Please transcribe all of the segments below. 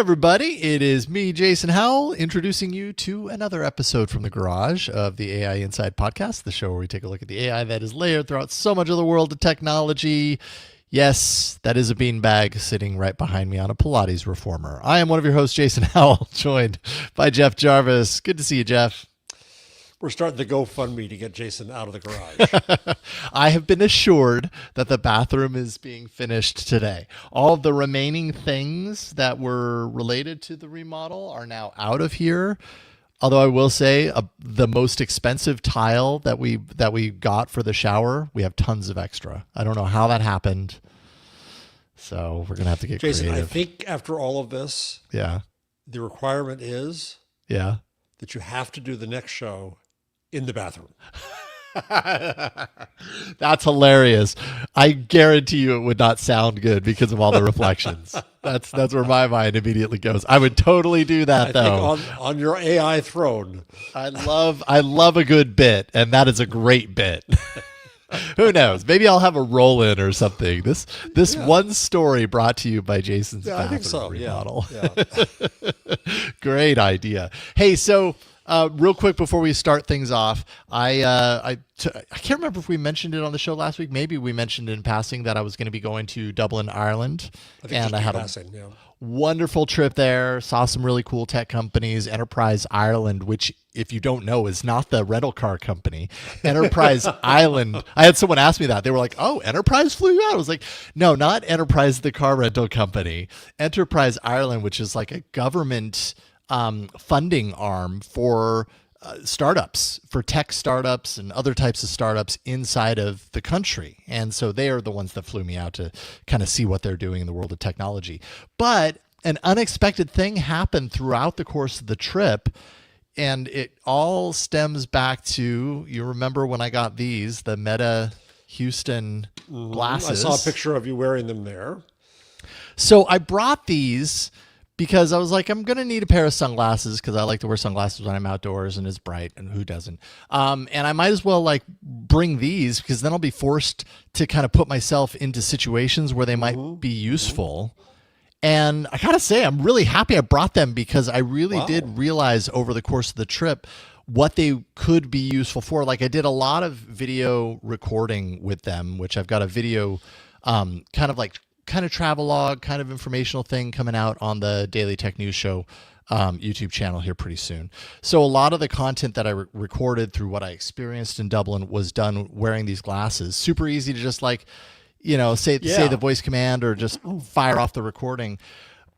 everybody, it is me, Jason Howell, introducing you to another episode from the garage of the AI Inside podcast, the show where we take a look at the AI that is layered throughout so much of the world of technology. Yes, that is a beanbag sitting right behind me on a Pilates reformer. I am one of your hosts, Jason Howell, joined by Jeff Jarvis. Good to see you, Jeff. We're starting the GoFundMe to get Jason out of the garage. I have been assured that the bathroom is being finished today. All of the remaining things that were related to the remodel are now out of here. Although I will say the most expensive tile that we got for the shower, we have tons of extra. I don't know how that happened. So we're going to have to get Jason, creative. I think after all of this, the requirement is that you have to do the next show in the bathroom. That's hilarious. I guarantee you it would not sound good because of all the reflections. That's where my mind immediately goes. I would totally do that though. Think on your AI throne. I love a good bit, and that is a great bit. Who knows? Maybe I'll have a roll in or something. This one story brought to you by Jason's bathroom remodel. Yeah. Great idea. Hey, so real quick before we start things off, I can't remember if we mentioned it on the show last week. Maybe we mentioned in passing that I was going to be going to Dublin, Ireland, and I had a wonderful trip there. Saw some really cool tech companies. Enterprise Ireland, which if you don't know is not the rental car company. Enterprise Island. I had someone ask me that. They were like, "Oh, Enterprise flew you out?" I was like, "No, not Enterprise, the car rental company. Enterprise Ireland, which is like a government funding arm for startups, for tech startups and other types of startups inside of the country. And so they are the ones that flew me out to kind of see what they're doing in the world of technology. But an unexpected thing happened throughout the course of the trip. And it all stems back to, you remember when I got these, the Meta Houston glasses. I saw a picture of you wearing them there. So I brought these because I was like, I'm going to need a pair of sunglasses because I like to wear sunglasses when I'm outdoors and it's bright, and who doesn't? And I might as well like bring these because then I'll be forced to kind of put myself into situations where they might be useful. And I gotta say, I'm really happy I brought them because I really did realize over the course of the trip what they could be useful for. Like I did a lot of video recording with them, which I've got a video kind of travelogue, kind of informational thing coming out on the Daily Tech News Show YouTube channel here pretty soon. So a lot of the content that I recorded through what I experienced in Dublin was done wearing these glasses. Super easy to just like, say the voice command or just fire off the recording.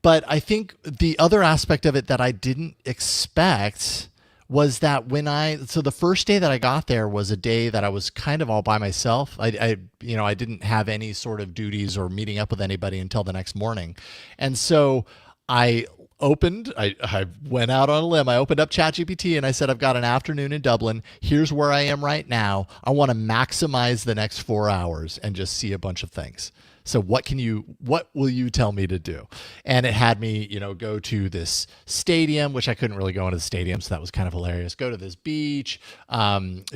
But I think the other aspect of it that I didn't expect was that so the first day that I got there was a day that I was kind of all by myself. I didn't have any sort of duties or meeting up with anybody until the next morning. And so I went out on a limb. I opened up ChatGPT and I said, I've got an afternoon in Dublin. Here's where I am right now. I want to maximize the next 4 hours and just see a bunch of things. So what will you tell me to do? And it had me, go to this stadium, which I couldn't really go into the stadium. So that was kind of hilarious. Go to this beach,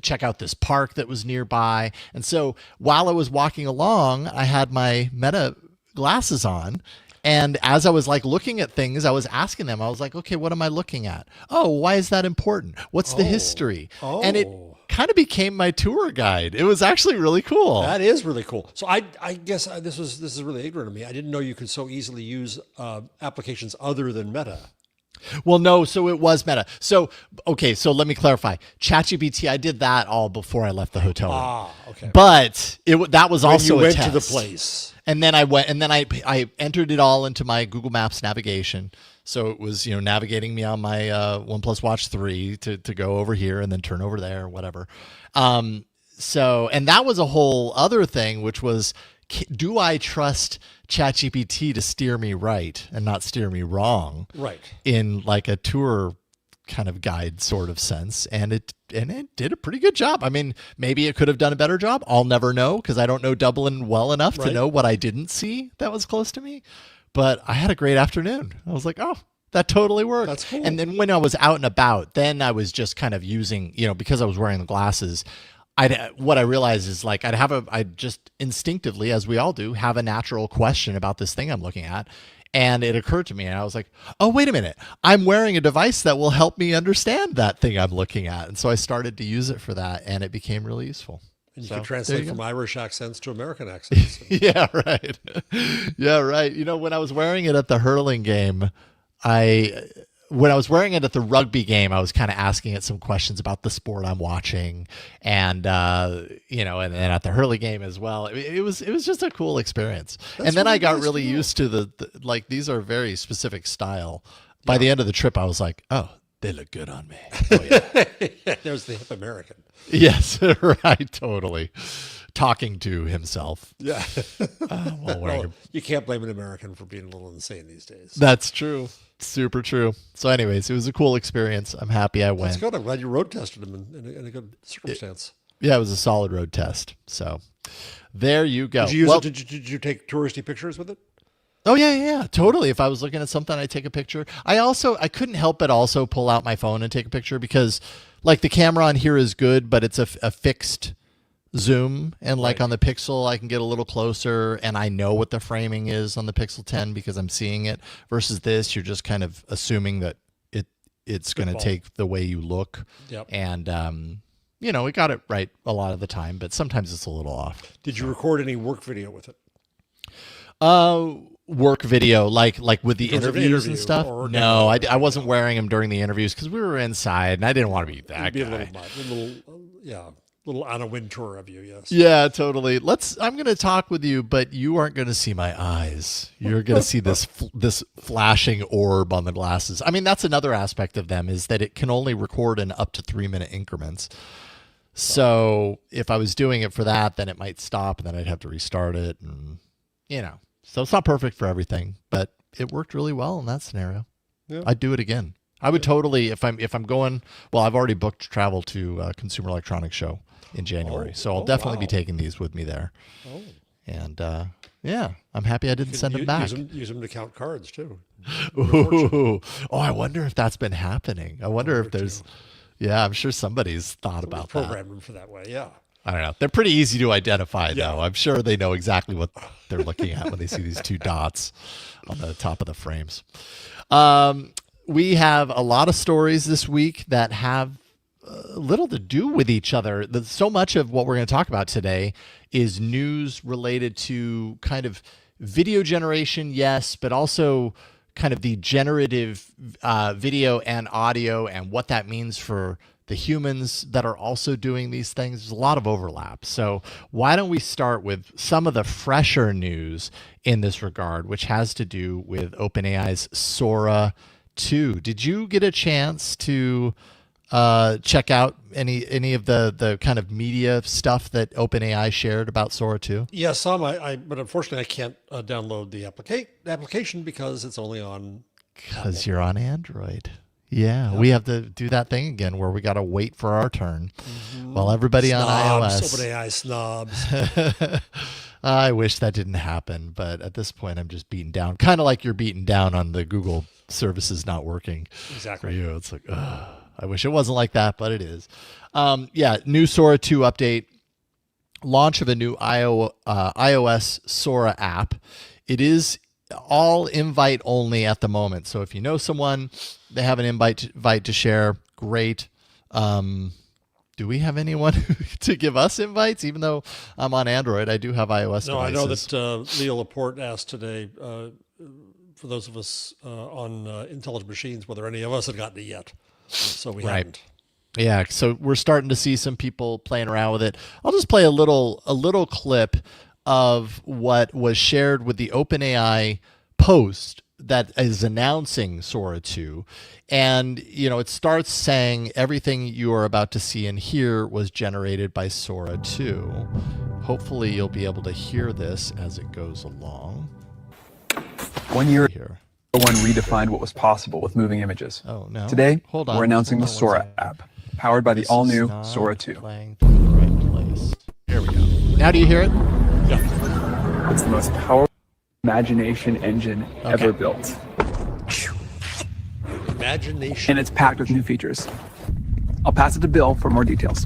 check out this park that was nearby. And so while I was walking along, I had my Meta glasses on. And as I was like looking at things, I was asking them, I was like, okay, what am I looking at? Oh, why is that important? What's the history? And it kind of became my tour guide. It was actually really cool. That is really cool. So I guess this is really ignorant of me. I didn't know you could so easily use applications other than Meta. Well, no, so it was Meta. So, okay, so let me clarify. ChatGPT, I did that all before I left the hotel room. Okay. But that was also a test. You went to the place. And then I went, and then I entered it all into my Google Maps navigation. So it was, navigating me on my OnePlus Watch 3 to go over here and then turn over there, or whatever. And that was a whole other thing, which was, do I trust ChatGPT to steer me right and not steer me wrong? Right. In like a tour kind of guide sort of sense. And it did a pretty good job. I mean, maybe it could have done a better job. I'll never know because I don't know Dublin well enough to know what I didn't see that was close to me. But I had a great afternoon. I was like, oh, that totally worked. That's cool. And then when I was out and about, then I was just kind of using, because I was wearing the glasses, what I realized is like I just instinctively, as we all do, have a natural question about this thing I'm looking at. And it occurred to me, and I was like, oh, wait a minute. I'm wearing a device that will help me understand that thing I'm looking at. And so I started to use it for that, and it became really useful. And you can translate from Irish accents to American accents. Yeah, right. Yeah, right. You know, when I was wearing it at the hurling game, when I was wearing it at the rugby game, I was kind of asking it some questions about the sport I'm watching, and you know, and then at the hurling game as well. It was just a cool experience. And then I got really used to the like, these are very specific style. By the end of the trip, I was like, oh, they look good on me. Oh, yeah. There's the hip American. Yes, right, totally. Talking to himself. Yeah. Well, you can't blame an American for being a little insane these days. That's true. Super true. So anyways, it was a cool experience. I'm happy I went. That's good. I'm glad you road tested him in a good circumstance. Yeah, it was a solid road test. So there you go. Did you use it? Did you take touristy pictures with it? Oh, yeah, totally. If I was looking at something, I'd take a picture. I couldn't help but also pull out my phone and take a picture because, like, the camera on here is good, but it's a fixed zoom. And, like, on the Pixel, I can get a little closer, and I know what the framing is on the Pixel 10 because I'm seeing it. Versus this, you're just kind of assuming that it's going to take the way you look. Yep. And, you know, we got it right a lot of the time, but sometimes it's a little off. Did you record any work video with it? Work video, like with the interviews and stuff? No, I wasn't wearing them during the interviews because we were inside and I didn't want to be that guy. A little on a wind tour of you, yes. Yeah, totally. I'm going to talk with you, but you aren't going to see my eyes. You're going to see this flashing orb on the glasses. I mean, that's another aspect of them is that it can only record in up to 3-minute increments. So if I was doing it for that, then it might stop and then I'd have to restart it and, you know. So it's not perfect for everything, but it worked really well in that scenario. Yeah. I'd do it again. I would totally, if I'm going, well, I've already booked travel to Consumer Electronics Show in January. So I'll definitely be taking these with me there. Oh. And yeah, I'm happy I didn't send them back. Use them to count cards too. Ooh. Oh, I wonder if that's been happening. I wonder if there's, yeah, I'm sure somebody's thought about that. Program them for that way, yeah. I don't know. They're pretty easy to identify, though. I'm sure they know exactly what they're looking at when they see these 2 dots on the top of the frames. We have a lot of stories this week that have little to do with each other. So much of what we're going to talk about today is news related to kind of video generation, yes, but also kind of the generative video and audio and what that means for the humans that are also doing these things. There's a lot of overlap. So why don't we start with some of the fresher news in this regard, which has to do with OpenAI's Sora 2. Did you get a chance to check out any of the kind of media stuff that OpenAI shared about Sora 2? Yeah, some. But unfortunately, I can't download the application because it's only on... Because you're on Android. Yeah, we have to do that thing again where we got to wait for our turn while everybody on iOS. OpenAI snobs. I wish that didn't happen, but at this point, I'm just beaten down. Kind of like you're beaten down on the Google services not working for you. It's like, I wish it wasn't like that, but it is. Yeah, new Sora 2 update. Launch of a new iOS Sora app. It is all invite only at the moment. So if you know someone, they have an invite to share, great. Do we have anyone to give us invites? Even though I'm on Android, I do have iOS devices. I know that Leo Laporte asked today, for those of us on intelligent machines, whether any of us had gotten it yet. So we haven't. Yeah, so we're starting to see some people playing around with it. I'll just play a little clip of what was shared with the OpenAI post that is announcing Sora 2. And, you know, it starts saying everything you are about to see and hear was generated by Sora 2. Hopefully you'll be able to hear this as it goes along. 1 year ago, one redefined what was possible with moving images. Oh, no. Today, we're announcing the Sora app, powered by the all-new Sora 2. Playing through the right place. Here we go. Now do you hear it? Yeah. It's the most powerful imagination engine ever built. Imagination. And it's packed with new features. I'll pass it to Bill for more details.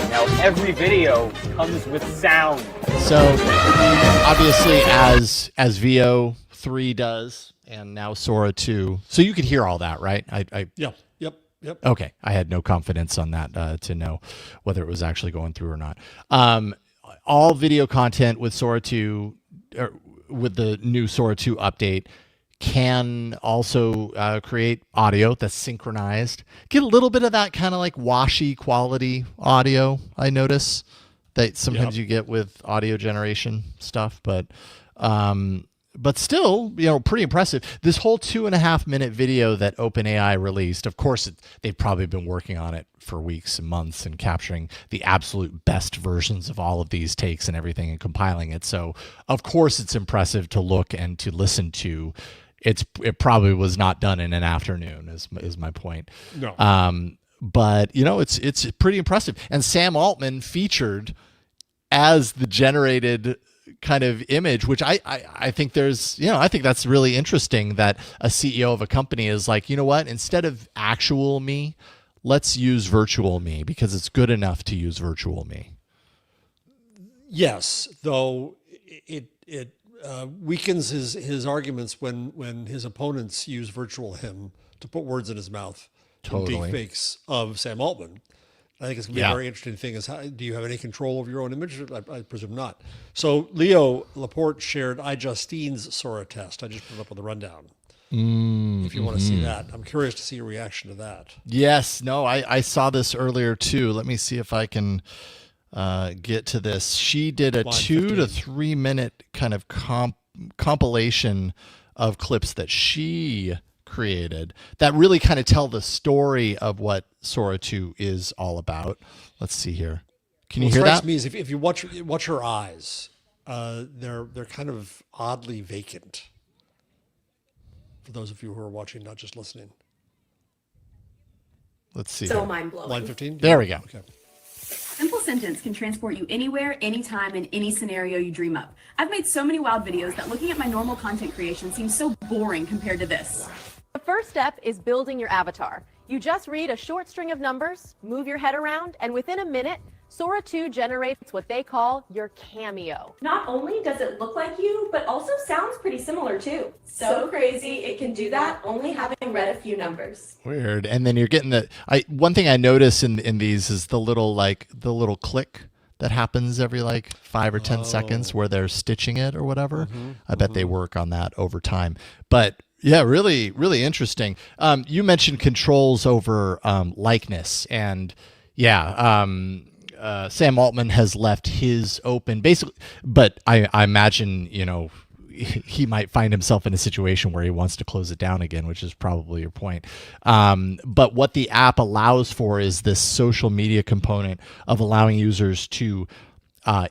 Now every video comes with sound. So obviously, as VO 3 does, and now Sora 2. So you could hear all that, right? Yeah. Yep. Okay, I had no confidence on that to know whether it was actually going through or not. All video content with Sora 2, or with the new Sora 2 update, can also create audio that's synchronized. Get a little bit of that kind of like washy quality audio, I notice, that sometimes you get with audio generation stuff, but still, pretty impressive. This whole 2.5 minute video that OpenAI released, of course, they've probably been working on it for weeks and months and capturing the absolute best versions of all of these takes and everything and compiling it. So, of course, it's impressive to look and to listen to. It probably was not done in an afternoon, is my point. No. But it's pretty impressive. And Sam Altman featured as the generated kind of image, which I think I think that's really interesting, that a CEO of a company is like, you know what, instead of actual me, let's use virtual me, because it's good enough to use virtual me. Yes, though it weakens his arguments when his opponents use virtual him to put words in his mouth. Totally. In deepfakes of Sam Altman. I think it's going to be a very interesting thing is, do you have any control over your own image? I presume not. So Leo Laporte shared iJustine's Sora test. I just put it up on the rundown. If you want to see that. I'm curious to see your reaction to that. Yes. No, I saw this earlier too. Let me see if I can get to this. She did a 2 to 3 minute kind of compilation of clips that she created that really kind of tell the story of what Sora 2 is all about. Let's see here. Can you hear that? Me is if you watch her eyes, they're kind of oddly vacant. For those of you who are watching, not just listening. Let's see. So mind-blowing. Line 15? There we go. Okay. Simple sentence can transport you anywhere, anytime, in any scenario you dream up. I've made so many wild videos that looking at my normal content creation seems so boring compared to this. The first step is building your avatar. You just read a short string of numbers, move your head around, and within a minute, Sora 2 generates what they call your cameo. Not only does it look like you, but also sounds pretty similar too. So crazy it can do that only having read a few numbers. Weird. And then you're getting one thing I notice in these is the little click that happens every like 5 or 10 seconds where they're stitching it or whatever. I bet they work on that over time. But yeah, really, really interesting. You mentioned controls over likeness, and Sam Altman has left his open, basically, but I imagine, he might find himself in a situation where he wants to close it down again, which is probably your point. But what the app allows for is this social media component of allowing users to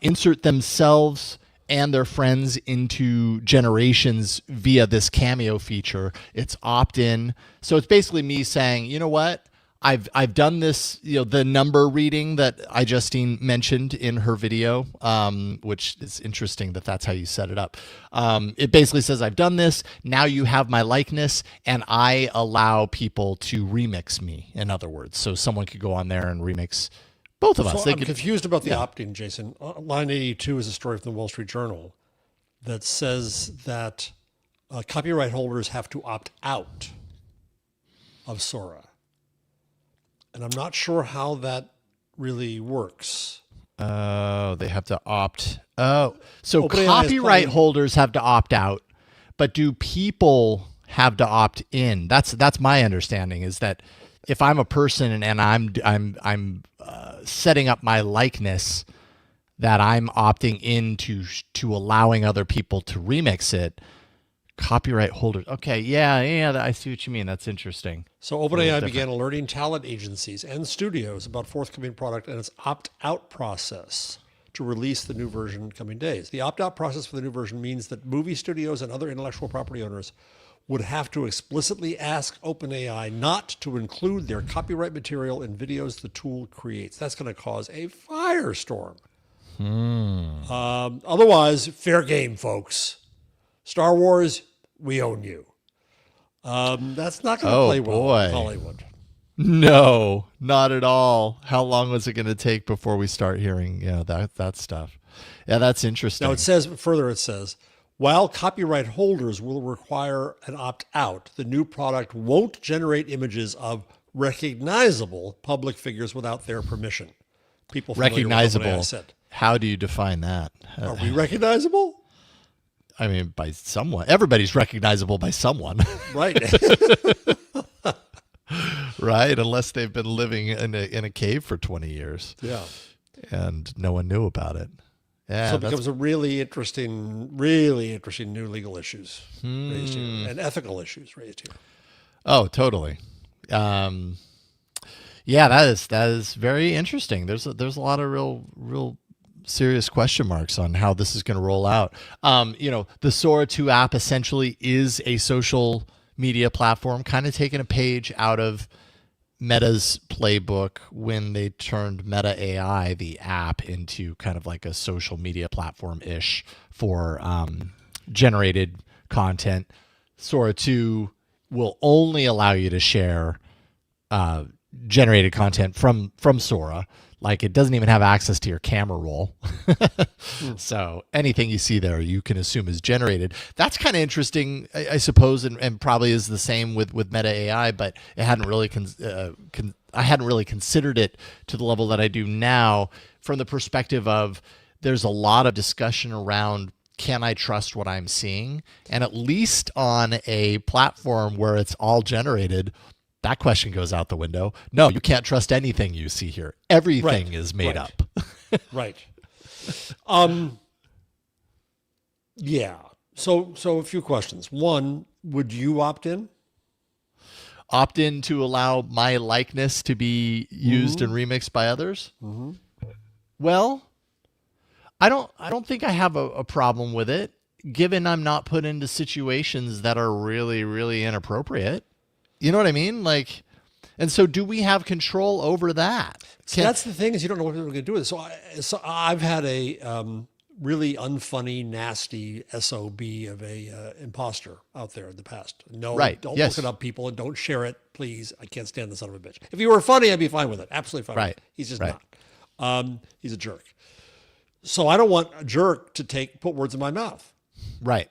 insert themselves and their friends into generations via this cameo feature. It's opt-in. So it's basically me saying, you know what? I've done this, the number reading that iJustine mentioned in her video, which is interesting that that's how you set it up. It basically says, I've done this. Now you have my likeness, and I allow people to remix me, in other words. So someone could go on there and remix both of us. I'm confused about the opt-in, Jason. Line 82 is a story from the Wall Street Journal that says that copyright holders have to opt out of Sora. And I'm not sure how that really works. Oh, they have to opt. Oh, so OpenAI copyright holders have to opt out, but do people have to opt in? That's my understanding, is that if I'm a person and I'm setting up my likeness, that I'm opting in to allowing other people to remix it. Copyright holders. Okay, yeah, I see what you mean. That's interesting. So OpenAI began alerting talent agencies and studios about forthcoming product and its opt-out process to release the new version in coming days. The opt-out process for the new version means that movie studios and other intellectual property owners would have to explicitly ask OpenAI not to include their copyright material in videos the tool creates. That's going to cause a firestorm. Otherwise, fair game, folks. Star Wars, we own you. That's not going to play well in Hollywood. No, not at all. How long was it going to take before we start hearing that stuff? Yeah, that's interesting. Now it says, while copyright holders will require an opt-out, the new product won't generate images of recognizable public figures without their permission. People familiar with recognizable. OpenAI said. How do you define that? Are we recognizable? I mean, by someone. Everybody's recognizable by someone. Right. Right? Unless they've been living in a cave for 20 years. Yeah. And no one knew about it. Yeah, So it becomes a really interesting new legal issues raised here and ethical issues raised here. Oh, totally. Yeah, that is very interesting. There's a lot of real serious question marks on how this is going to roll out. The Sora 2 app essentially is a social media platform, kind of taking a page out of Meta's playbook when they turned Meta AI, the app, into kind of like a social media platform-ish for generated content. Sora 2 will only allow you to share generated content from Sora. Like, it doesn't even have access to your camera roll. So anything you see there, you can assume is generated. That's kind of interesting, I suppose, and probably is the same with Meta AI, but it hadn't really I hadn't really considered it to the level that I do now, from the perspective of there's a lot of discussion around, can I trust what I'm seeing? And at least on a platform where it's all generated, that question goes out the window. No, you can't trust anything you see here. Everything is made up. Right. Yeah. So a few questions. One, would you opt in? Opt in to allow my likeness to be used and remixed by others? Mm-hmm. Well, I don't think I have a problem with it, given I'm not put into situations that are really, really inappropriate. You know what I mean? Like, and so do we have control over that? So that's the thing, is you don't know what people are going to do with it. So I've had a really unfunny, nasty SOB of a imposter out there in the past. No, don't look it up, people, and don't share it, please. I can't stand the son of a bitch. If he were funny, I'd be fine with it. Absolutely fine. With it. He's just not. He's a jerk. So I don't want a jerk to put words in my mouth. Right.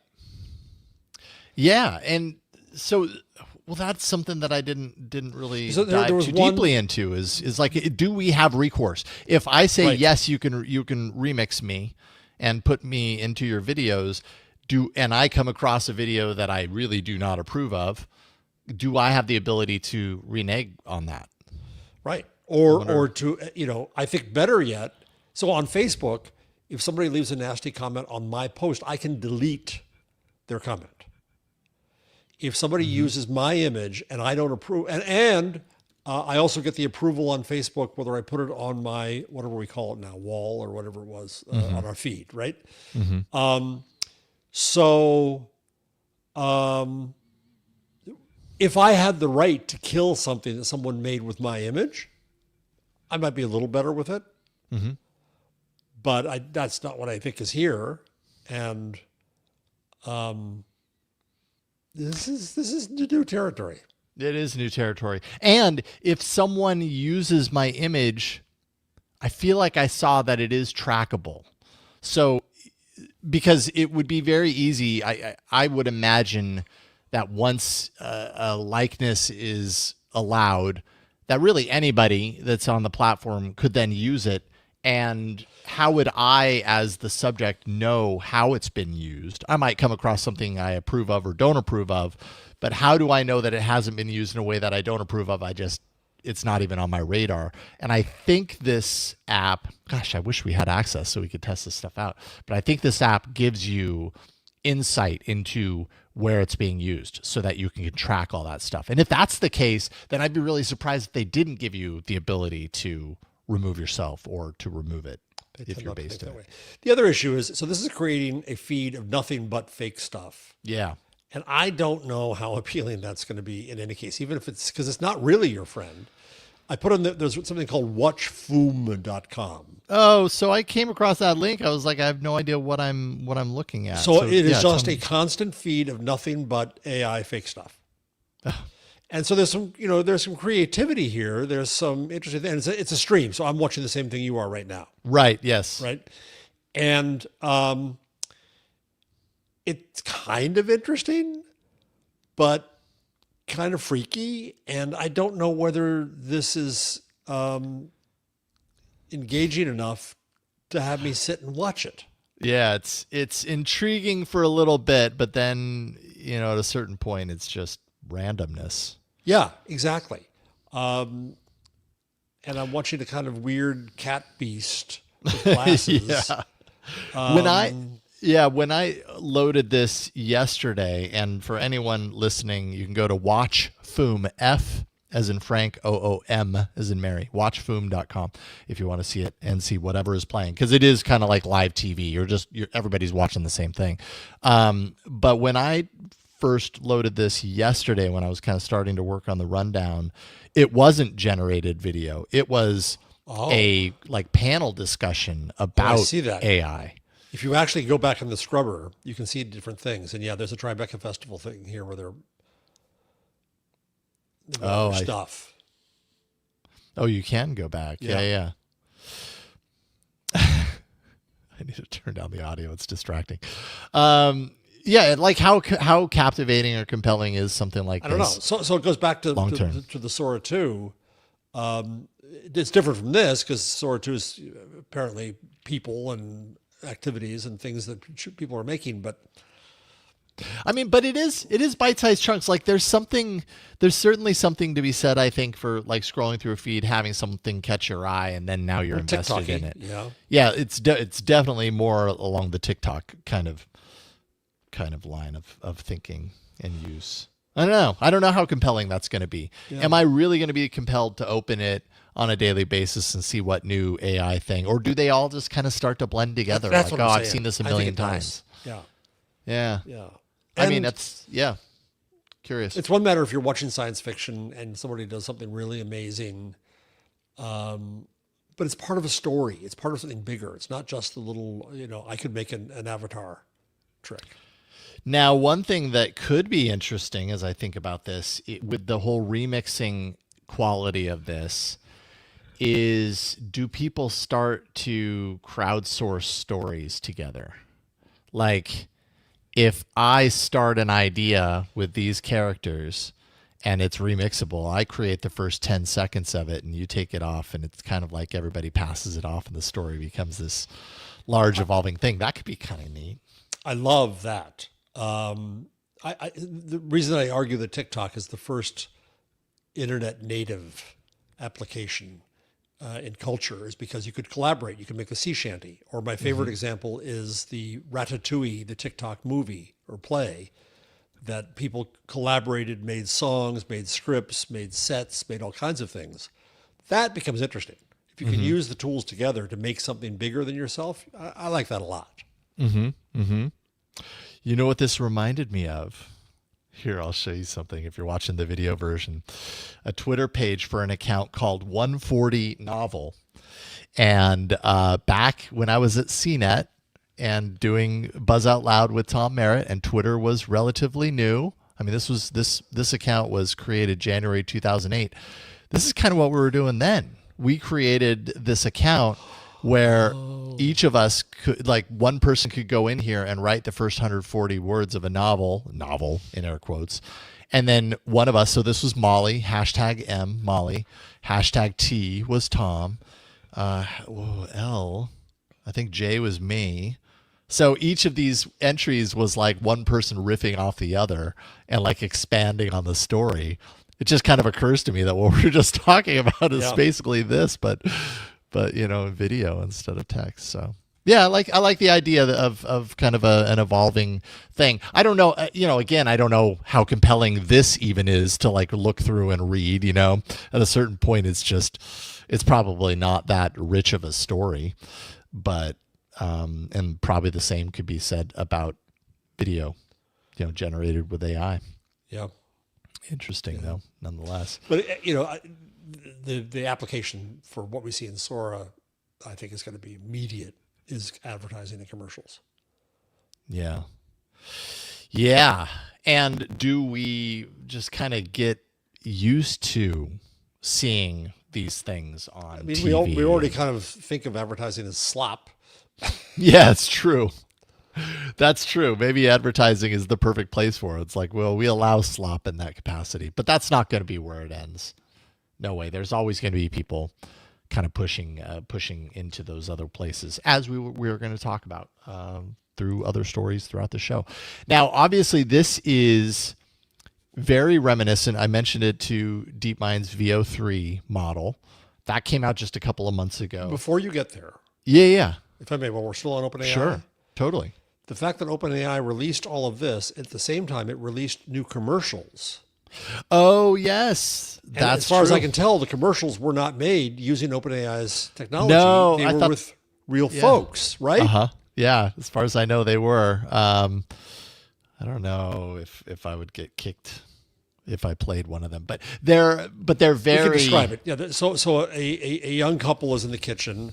Yeah, and so. Well, that's something that I didn't really dive too deeply into. Is like, do we have recourse? If I say yes, you can remix me and put me into your videos, and I come across a video that I really do not approve of, do I have the ability to renege on that? Right. Or to, I think better yet. So on Facebook, if somebody leaves a nasty comment on my post, I can delete their comment. If somebody uses my image and I don't approve, and I also get the approval on Facebook, whether I put it on my, whatever we call it now, wall or whatever it was, on our feed, right? If I had the right to kill something that someone made with my image, I might be a little better with it. But that's not what I think is here. And this is new territory. It is new territory. And if someone uses my image, I feel like I saw that it is trackable. So, because it would be very easy, I would imagine that once a likeness is allowed, that really anybody that's on the platform could then use it. And how would I, as the subject, know how it's been used? I might come across something I approve of or don't approve of, but how do I know that it hasn't been used in a way that I don't approve of? It's not even on my radar. And I think this app, gosh, I wish we had access so we could test this stuff out, but I think this app gives you insight into where it's being used so that you can track all that stuff. And if that's the case, then I'd be really surprised if they didn't give you the ability to remove yourself or to remove it if you're based in it. The other issue is, so this is creating a feed of nothing but fake stuff. Yeah. And I don't know how appealing that's going to be in any case, even if it's, because it's not really your friend. I put on there's something called watchfoom.com. Oh, so I came across that link. I was like, I have no idea what I'm looking at. So it is just a constant feed of nothing but AI fake stuff. And so there's some creativity here. There's some interesting things. It's a stream, so I'm watching the same thing you are right now. Right. Yes. Right. And it's kind of interesting, but kind of freaky. And I don't know whether this is engaging enough to have me sit and watch it. Yeah, it's intriguing for a little bit, but then, at a certain point, it's just randomness. Yeah, exactly. And I'm watching a kind of weird cat beast with glasses. Yeah. When I loaded this yesterday, and for anyone listening, you can go to watch Foom, F as in Frank, OOM as in Mary, watchfoom.com if you want to see it and see whatever is playing, because it is kind of like live TV. Everybody's watching the same thing. But when I first loaded this yesterday, when I was kind of starting to work on the rundown, it wasn't generated video. It was a panel discussion about I see that. AI. If you actually go back in the scrubber, you can see different things. And yeah, there's a Tribeca Festival thing here where they're stuff. You can go back. Yeah. I need to turn down the audio. It's distracting. Like how captivating or compelling is something like this? I don't know. So it goes back to the Sora 2. It's different from this because Sora 2 is apparently people and activities and things that people are making, but it is bite-sized chunks. Like there's certainly something to be said, I think, for like scrolling through a feed, having something catch your eye, and then now you're invested in it. Yeah, it's definitely more along the TikTok kind of line of thinking and use. I don't know how compelling that's going to be. Yeah. Am I really going to be compelled to open it on a daily basis and see what new AI thing, or do they all just kind of start to blend together? That's what I'm saying. I've seen this a million times. Yeah. That's curious. It's one matter if you're watching science fiction and somebody does something really amazing, but it's part of a story. It's part of something bigger. It's not just the little, I could make an avatar trick. Now, one thing that could be interesting as I think about this, with the whole remixing quality of this, is do people start to crowdsource stories together? Like, if I start an idea with these characters and it's remixable, I create the first 10 seconds of it and you take it off, and it's kind of like everybody passes it off and the story becomes this large evolving thing. That could be kind of neat. I love that. The reason I argue that TikTok is the first internet native application in culture is because you could collaborate. You could make a sea shanty. Or my favorite example is the Ratatouille, the TikTok movie or play, that people collaborated, made songs, made scripts, made sets, made all kinds of things. That becomes interesting. If you can use the tools together to make something bigger than yourself, I like that a lot. You know what this reminded me of? Here, I'll show you something if you're watching the video version. A Twitter page for an account called 140 Novel. And back when I was at CNET and doing Buzz Out Loud with Tom Merritt, and Twitter was relatively new. I mean, this account was created January 2008. This is kind of what we were doing then. We created this account where each of us could, like, one person could go in here and write the first 140 words of a novel in air quotes. And then one of us, so this was Molly, #M, Molly, #T was Tom, L, I think J was me. So each of these entries was like one person riffing off the other and like expanding on the story. It just kind of occurs to me that what we're just talking about is basically this, but video instead of text. So yeah, I like the idea of kind of an evolving thing. I don't know, again, I don't know how compelling this even is to like look through and read. At a certain point, it's probably not that rich of a story, but and probably the same could be said about video, generated with AI. Yeah, interesting though, nonetheless. But the application for what we see in Sora, I think, is going to be immediate, is advertising and commercials. Yeah. And do we just kind of get used to seeing these things on TV? We already kind of think of advertising as slop. Yeah, it's true. That's true. Maybe advertising is the perfect place for it. It's like, well, we allow slop in that capacity, but that's not going to be where it ends. No way. There's always going to be people kind of pushing into those other places, as we were going to talk about through other stories throughout the show. Now, obviously, this is very reminiscent. I mentioned it to DeepMind's VO3 model. That came out just a couple of months ago. Before you get there, Yeah. if I may, while we're still on OpenAI. Sure. Totally. The fact that OpenAI released all of this, at the same time, it released new commercials. Oh, yes. And That's as far as true. I can tell, the commercials were not made using OpenAI's technology. No, they I were thought- with real folks, right? Uh-huh. Yeah, as far as I know, they were. I don't know if I would get kicked if I played one of them, but they're very. You can describe it. Yeah. So a young couple is in the kitchen,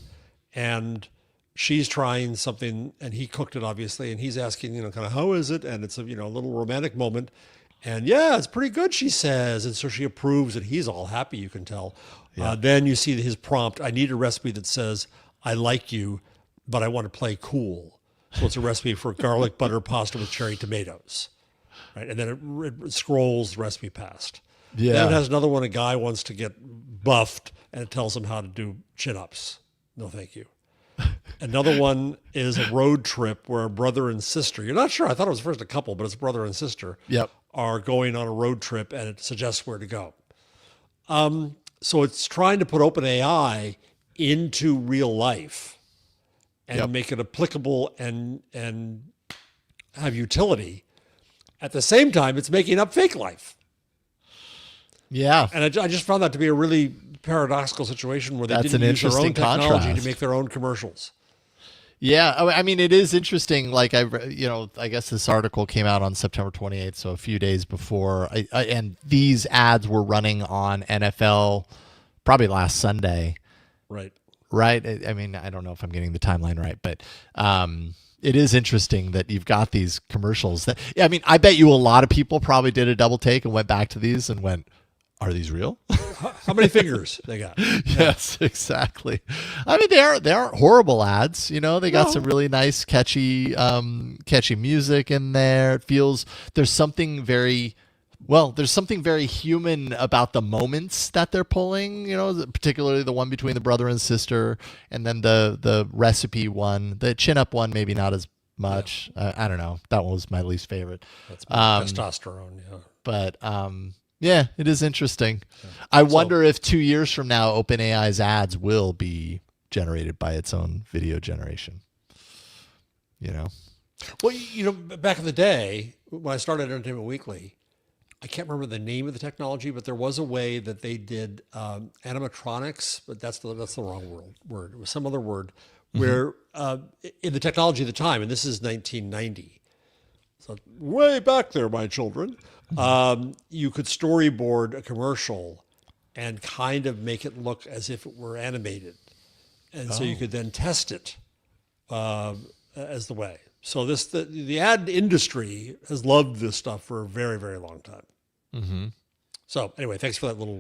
and she's trying something, and he cooked it obviously, and he's asking, kind of, how is it? And it's a little romantic moment, and yeah, it's pretty good, she says, and so she approves, and he's all happy. You can tell. Yeah. Then you see his prompt. I need a recipe that says, "I like you, but I want to play cool." So it's a recipe for garlic butter pasta with cherry tomatoes, right? And then it scrolls the recipe past. Yeah. Then it has another one. A guy wants to get buffed, and it tells him how to do chin-ups. No, thank you. Another one is a road trip where a brother and sister, you're not sure, I thought it was first a couple, but it's a brother and sister, Yep. are going on a road trip, and it suggests where to go. So it's trying to put OpenAI into real life and make it applicable and have utility. At the same time, it's making up fake life. Yeah. And I just found that to be a really paradoxical situation where they That's didn't an use their own interesting technology contrast. to make their own commercials. Yeah, I mean, it is interesting. Like I guess this article came out on September 28th, so a few days before. And these ads were running on NFL probably last Sunday. Right. Right. I mean, I don't know if I'm getting the timeline right, but it is interesting that you've got these commercials. That, I mean, I bet you a lot of people probably did a double take and went back to these and went, "Are these real?" How many fingers they got? Yes, exactly. I mean, they aren't horrible ads. They got some really nice, catchy music in there. It feels there's something very human about the moments that they're pulling. Particularly the one between the brother and sister, and then the recipe one, the chin up one, maybe not as much. I don't know. That one was my least favorite. That's testosterone. Yeah. But yeah, it is interesting. Yeah. I wonder if 2 years from now, OpenAI's ads will be generated by its own video generation. Well, back in the day when I started Entertainment Weekly, I can't remember the name of the technology, but there was a way that they did animatronics, but that's the wrong word. It was some other word where in the technology of the time, and this is 1990. So way back there, my children. You could storyboard a commercial and kind of make it look as if it were animated. And so you could then test it as the way. So the ad industry has loved this stuff for a very, very long time. Mm-hmm. So anyway, thanks for that little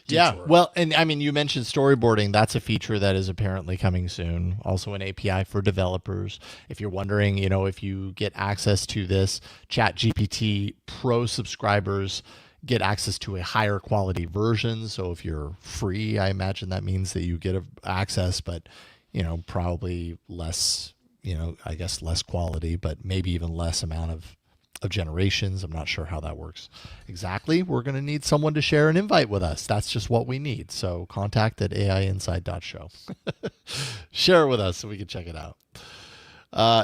detour. Yeah, well, and I mean, you mentioned storyboarding. That's a feature that is apparently coming soon. Also an API for developers. If you're wondering, if you get access to this, ChatGPT Pro subscribers get access to a higher quality version. So if you're free, I imagine that means that you get access, but, probably less, I guess less quality, but maybe even less amount of generations. I'm not sure how that works exactly. We're going to need someone to share an invite with us. That's just what we need. So contact at aiinside.show. Share it with us so we can check it out.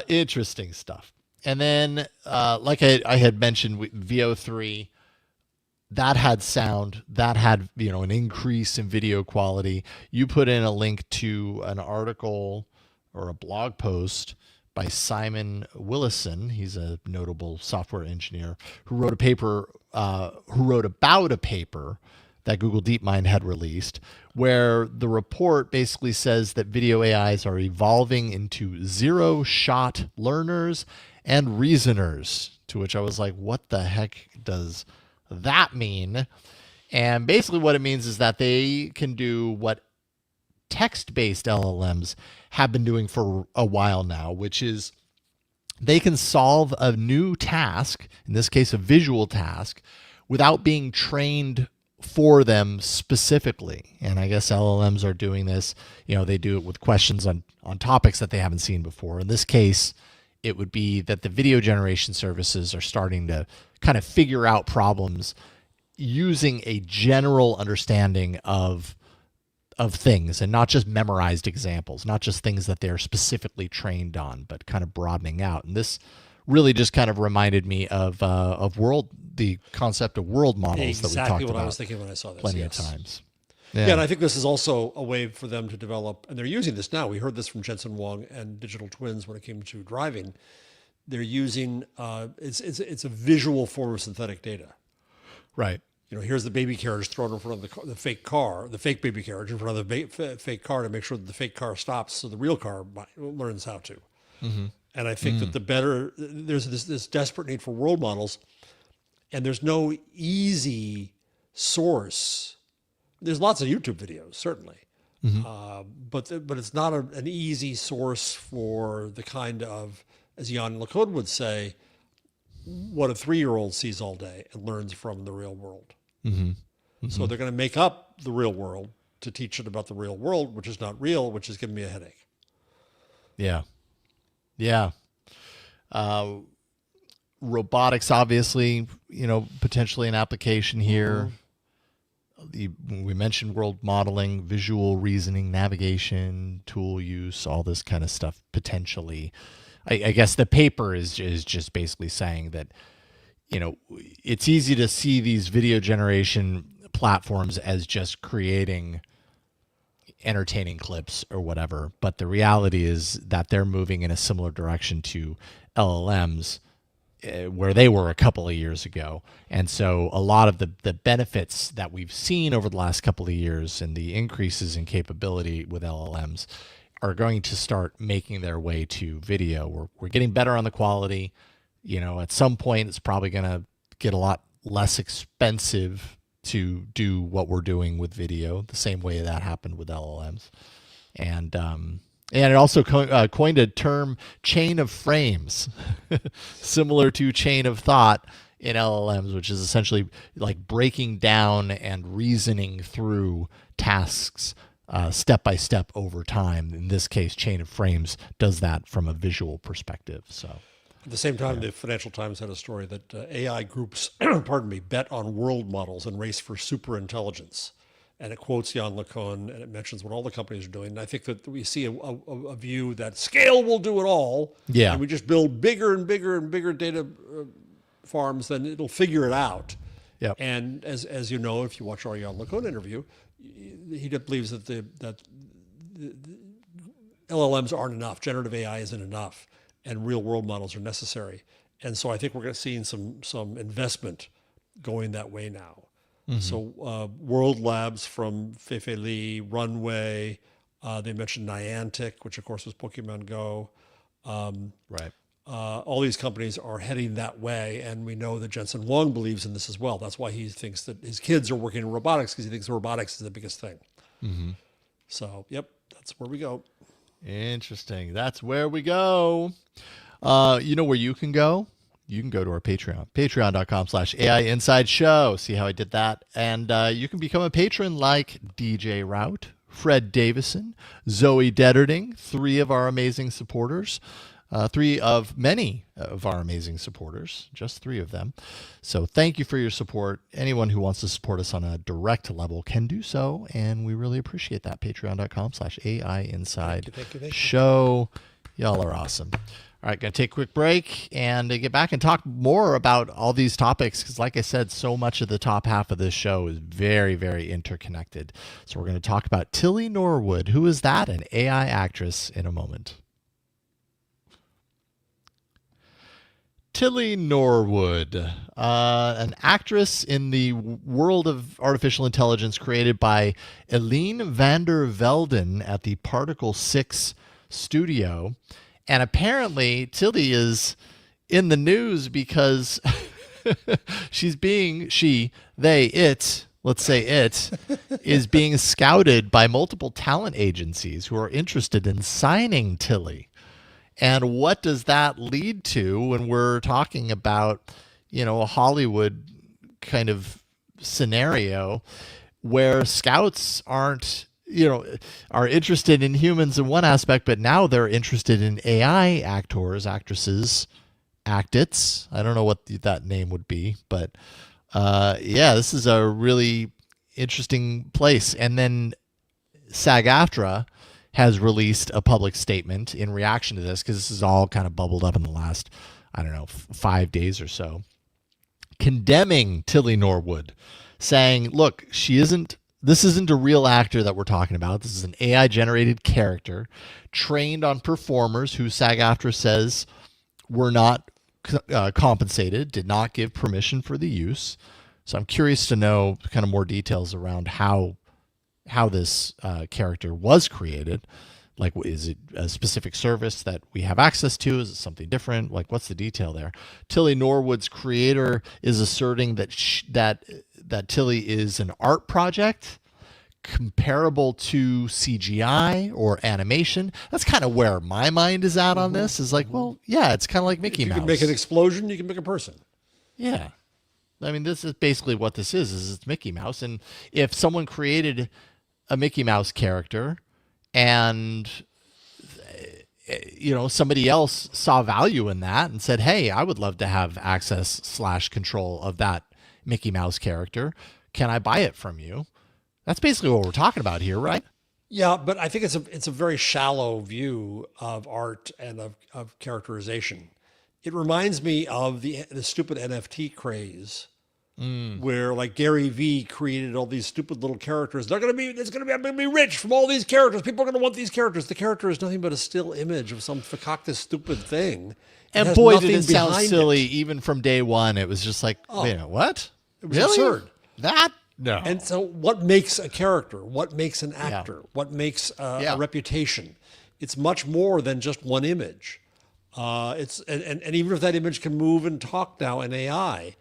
Interesting stuff. And then, like I had mentioned, VO3, that had sound, that had, an increase in video quality. You put in a link to an article or a blog post by Simon Willison. He's a notable software engineer who wrote about a paper that Google DeepMind had released, where the report basically says that video AIs are evolving into zero-shot learners and reasoners, to which I was like, what the heck does that mean? And basically what it means is that they can do what text-based LLMs have been doing for a while now, which is they can solve a new task, in this case a visual task, without being trained for them specifically. And I guess LLMs are doing this, they do it with questions on topics that they haven't seen before. In this case, it would be that the video generation services are starting to kind of figure out problems using a general understanding of things, and not just memorized examples, not just things that they're specifically trained on, but kind of broadening out. And this really just kind of reminded me of the concept of world models that we talked about. Exactly what I was thinking when I saw this. Plenty of times. Yeah, and I think this is also a way for them to develop, and they're using this now. We heard this from Jensen Huang and Digital Twins when it came to driving. They're using it's a visual form of synthetic data. Right. Here's the baby carriage thrown in front of the fake car, the fake baby carriage in front of the fake car to make sure that the fake car stops, so the real car learns how to. Mm-hmm. And I think that there's this desperate need for world models, and there's no easy source. There's lots of YouTube videos, certainly, but it's not an easy source for the kind of, as Jan LeCode would say, what a 3-year-old sees all day and learns from the real world. Mm-hmm. Mm-hmm. So they're going to make up the real world to teach it about the real world, which is not real, which is giving me a headache. Yeah. Yeah. Robotics, obviously, potentially an application here. We mentioned world modeling, visual reasoning, navigation, tool use, all this kind of stuff potentially. I guess the paper is just basically saying that, it's easy to see these video generation platforms as just creating entertaining clips or whatever. But the reality is that they're moving in a similar direction to LLMs, where they were a couple of years ago. And so a lot of the benefits that we've seen over the last couple of years and the increases in capability with LLMs are going to start making their way to video. We're getting better on the quality. At some point, it's probably going to get a lot less expensive to do what we're doing with video, the same way that happened with LLMs. And it also coined a term, chain of frames, similar to chain of thought in LLMs, which is essentially like breaking down and reasoning through tasks step by step over time. In this case, chain of frames does that from a visual perspective. So, at the same time, the Financial Times had a story that AI groups, bet on world models and race for super intelligence. And it quotes Jan LeCun, and it mentions what all the companies are doing. And I think that we see a view that scale will do it all. Yeah. And we just build bigger and bigger and bigger data farms, then it'll figure it out. Yep. And as you know, if you watch our Jan LeCun interview, he believes that the LLMs aren't enough. Generative AI isn't enough, and real world models are necessary. And so I think we're going to see some investment going that way now. Mm-hmm. So World Labs from Feifei Li, Runway, they mentioned Niantic, which of course was Pokemon Go. Right. All these companies are heading that way, and we know that Jensen Huang believes in this as well. That's why he thinks that his kids are working in robotics, because he thinks robotics is the biggest thing. Mm-hmm. So, yep, that's where we go. Interesting. That's where we go. You know where you can go? You can go to our Patreon, patreon.com/AI Inside Show. See how I did that? And you can become a patron like DJ Rout, Fred Davison, Zoe Detterding, 3 of our amazing supporters. 3 of many of our amazing supporters, just 3 of them. So thank you for your support. Anyone who wants to support us on a direct level can do so, and we really appreciate that. Patreon.com/AI Inside Show. Y'all are awesome. All right, going to take a quick break and get back and talk more about all these topics, because like I said, so much of the top half of this show is very, very interconnected. So we're going to talk about Tilly Norwood. Who is that? An AI actress, in a moment. Tilly Norwood, an actress in the world of artificial intelligence created by Eline van der Velden at the Particle 6 studio. And apparently Tilly is in the news because it let's say it, is being scouted by multiple talent agencies who are interested in signing Tilly. And what does that lead to when we're talking about, a Hollywood kind of scenario where scouts aren't, are interested in humans in one aspect, but now they're interested in AI actors, actresses, actits. I don't know what that name would be, but this is a really interesting place. And then SAG-AFTRA has released a public statement in reaction to this, because this is all kind of bubbled up in the last, 5 days or so, condemning Tilly Norwood, saying, look, this isn't a real actor that we're talking about. This is an AI generated character trained on performers who SAG-AFTRA says were not compensated, did not give permission for the use. So I'm curious to know kind of more details around how this character was created. Like, is it a specific service that we have access to? Is it something different? Like, what's the detail there? Tilly Norwood's creator is asserting that that Tilly is an art project comparable to CGI or animation. That's kind of where my mind is at on this. Is like, well, yeah, it's kind of like Mickey Mouse. You can make an explosion, you can make a person. Yeah. I mean, this is basically what this is it's Mickey Mouse. And if someone created a Mickey Mouse character and somebody else saw value in that and said, hey, I would love to have access/control of that Mickey Mouse character, can I buy it from you? That's basically what we're talking about here, right? Yeah, but I think it's a very shallow view of art and of characterization. It reminds me of the stupid NFT craze, where like Gary Vee created all these stupid little characters. I'm going to be rich from all these characters. People are going to want these characters. The character is nothing but a still image of some fakakta stupid thing. And boy, did it sound silly even from day one. It was just like, what? It was absurd. That? No. And so what makes a character? What makes an actor? Yeah. What makes a reputation? It's much more than just one image. And even if that image can move and talk now in AI,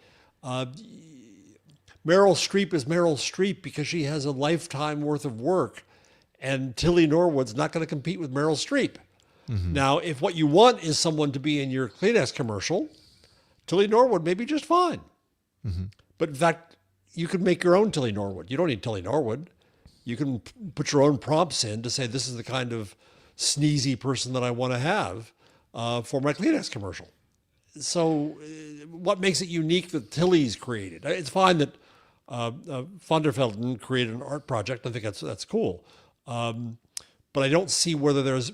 Meryl Streep is Meryl Streep because she has a lifetime worth of work, and Tilly Norwood's not going to compete with Meryl Streep. Mm-hmm. Now, if what you want is someone to be in your Kleenex commercial, Tilly Norwood may be just fine. Mm-hmm. But in fact, you could make your own Tilly Norwood. You don't need Tilly Norwood. You can put your own prompts in to say, this is the kind of sneezy person that I want to have for my Kleenex commercial. So what makes it unique that Tilly's created? It's fine that Van der Velden created an art project. I think that's cool. But I don't see whether there's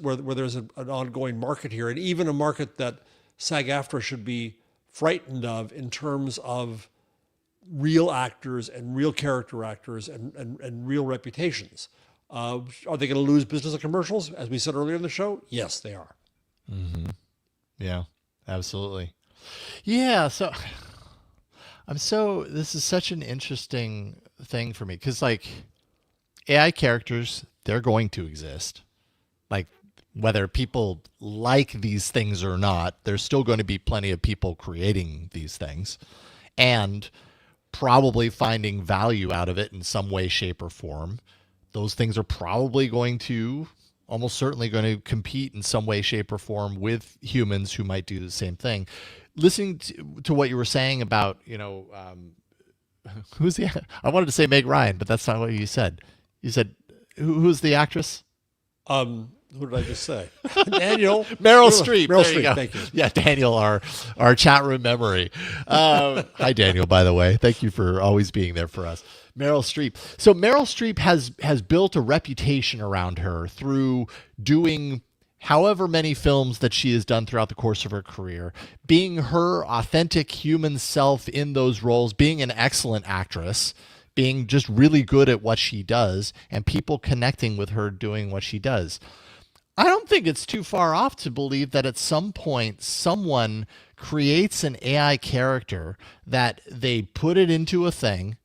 an ongoing market here, and even a market that SAG-AFTRA should be frightened of in terms of real actors and real character actors and real reputations. Are they going to lose business of commercials? As we said earlier in the show, yes, they are. Mm-hmm. Yeah, absolutely. Yeah, so this is such an interesting thing for me, because like AI characters, they're going to exist. Like, whether people like these things or not, there's still going to be plenty of people creating these things and probably finding value out of it in some way, shape, or form. Those things are probably almost certainly going to compete in some way, shape, or form with humans who might do the same thing. Listening to what you were saying about, who's the? I wanted to say Meg Ryan, but that's not what you said. You said who's the actress? Who did I just say? Daniel. Meryl Streep. Meryl Streep, thank you. Yeah, Daniel, our chat room memory. Hi, Daniel, by the way. Thank you for always being there for us. Meryl Streep. So Meryl Streep has built a reputation around her through doing however many films that she has done throughout the course of her career, being her authentic human self in those roles, being an excellent actress, being just really good at what she does, and people connecting with her doing what she does. I don't think it's too far off to believe that at some point someone creates an AI character that they put it into a thing,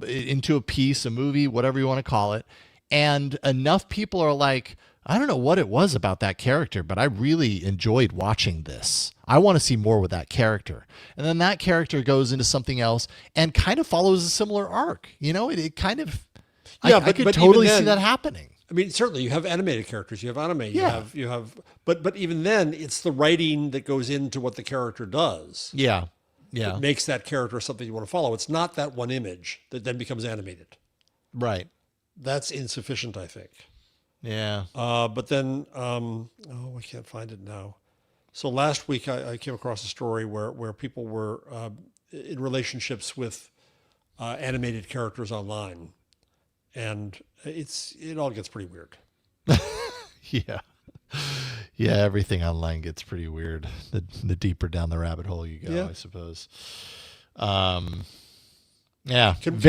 into a piece, a movie, whatever you want to call it, and enough people are like, I don't know what it was about that character, but I really enjoyed watching this. I want to see more with that character. And then that character goes into something else and kind of follows a similar arc. It kind of, Yeah, I could but totally even see then, that happening. I mean, certainly you have animated characters, you have anime, Yeah. you have, but even then it's the writing that goes into what the character does. Yeah. Yeah. It makes that character something you want to follow. It's not that one image that then becomes animated. Right. That's insufficient, I think. Yeah. But then, I can't find it now. So last week I came across a story where people were in relationships with animated characters online, and it all gets pretty weird. Yeah. Yeah, everything online gets pretty weird. The deeper down the rabbit hole you go, Yeah. I suppose. Yeah. Can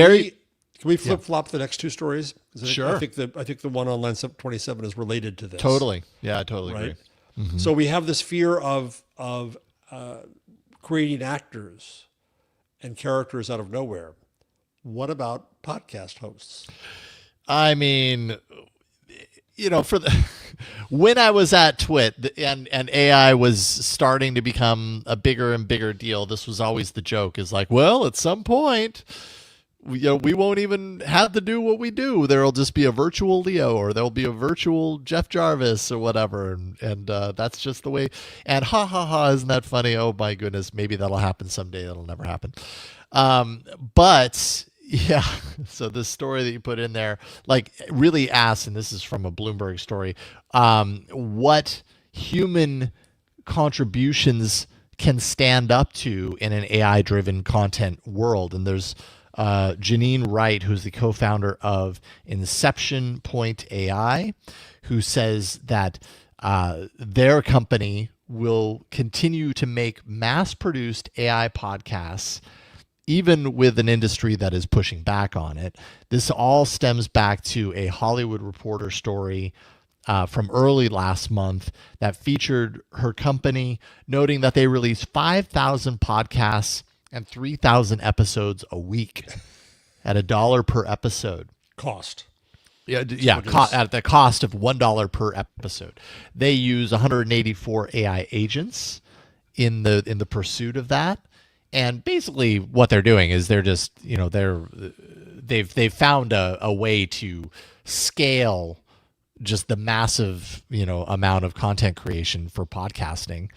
we flip flop the next two stories? 'Cause Sure. I think the one on line 27 is related to this. Totally. Yeah, I totally Right. agree. So we have this fear of creating actors and characters out of nowhere. What podcast hosts? I mean, when I was at Twit and AI was starting to become a bigger and bigger deal, this was always the joke, is like, well, at some point, we won't even have to do what we do. There'll just be a virtual Leo, or there'll be a virtual Jeff Jarvis or whatever. And that's just the way. And ha ha ha, isn't that funny? Oh my goodness, maybe that'll happen someday. That'll never happen. But yeah, so this story that you put in there, like, really asks, and this is from a Bloomberg story, what human contributions can stand up to in an AI-driven content world. And there's Janine Wright, who's the co-founder of Inception Point AI, who says that their company will continue to make mass-produced AI podcasts, even with an industry that is pushing back on it. This all stems back to a Hollywood Reporter story from early last month that featured her company, noting that they release 5,000 podcasts and 3,000 episodes a week at $1 per episode. Cost. Yeah, at the cost of $1 per episode. They use 184 AI agents in the pursuit of that. And basically what they're doing is they're just, they've found a way to scale just the massive, amount of content creation for podcasting.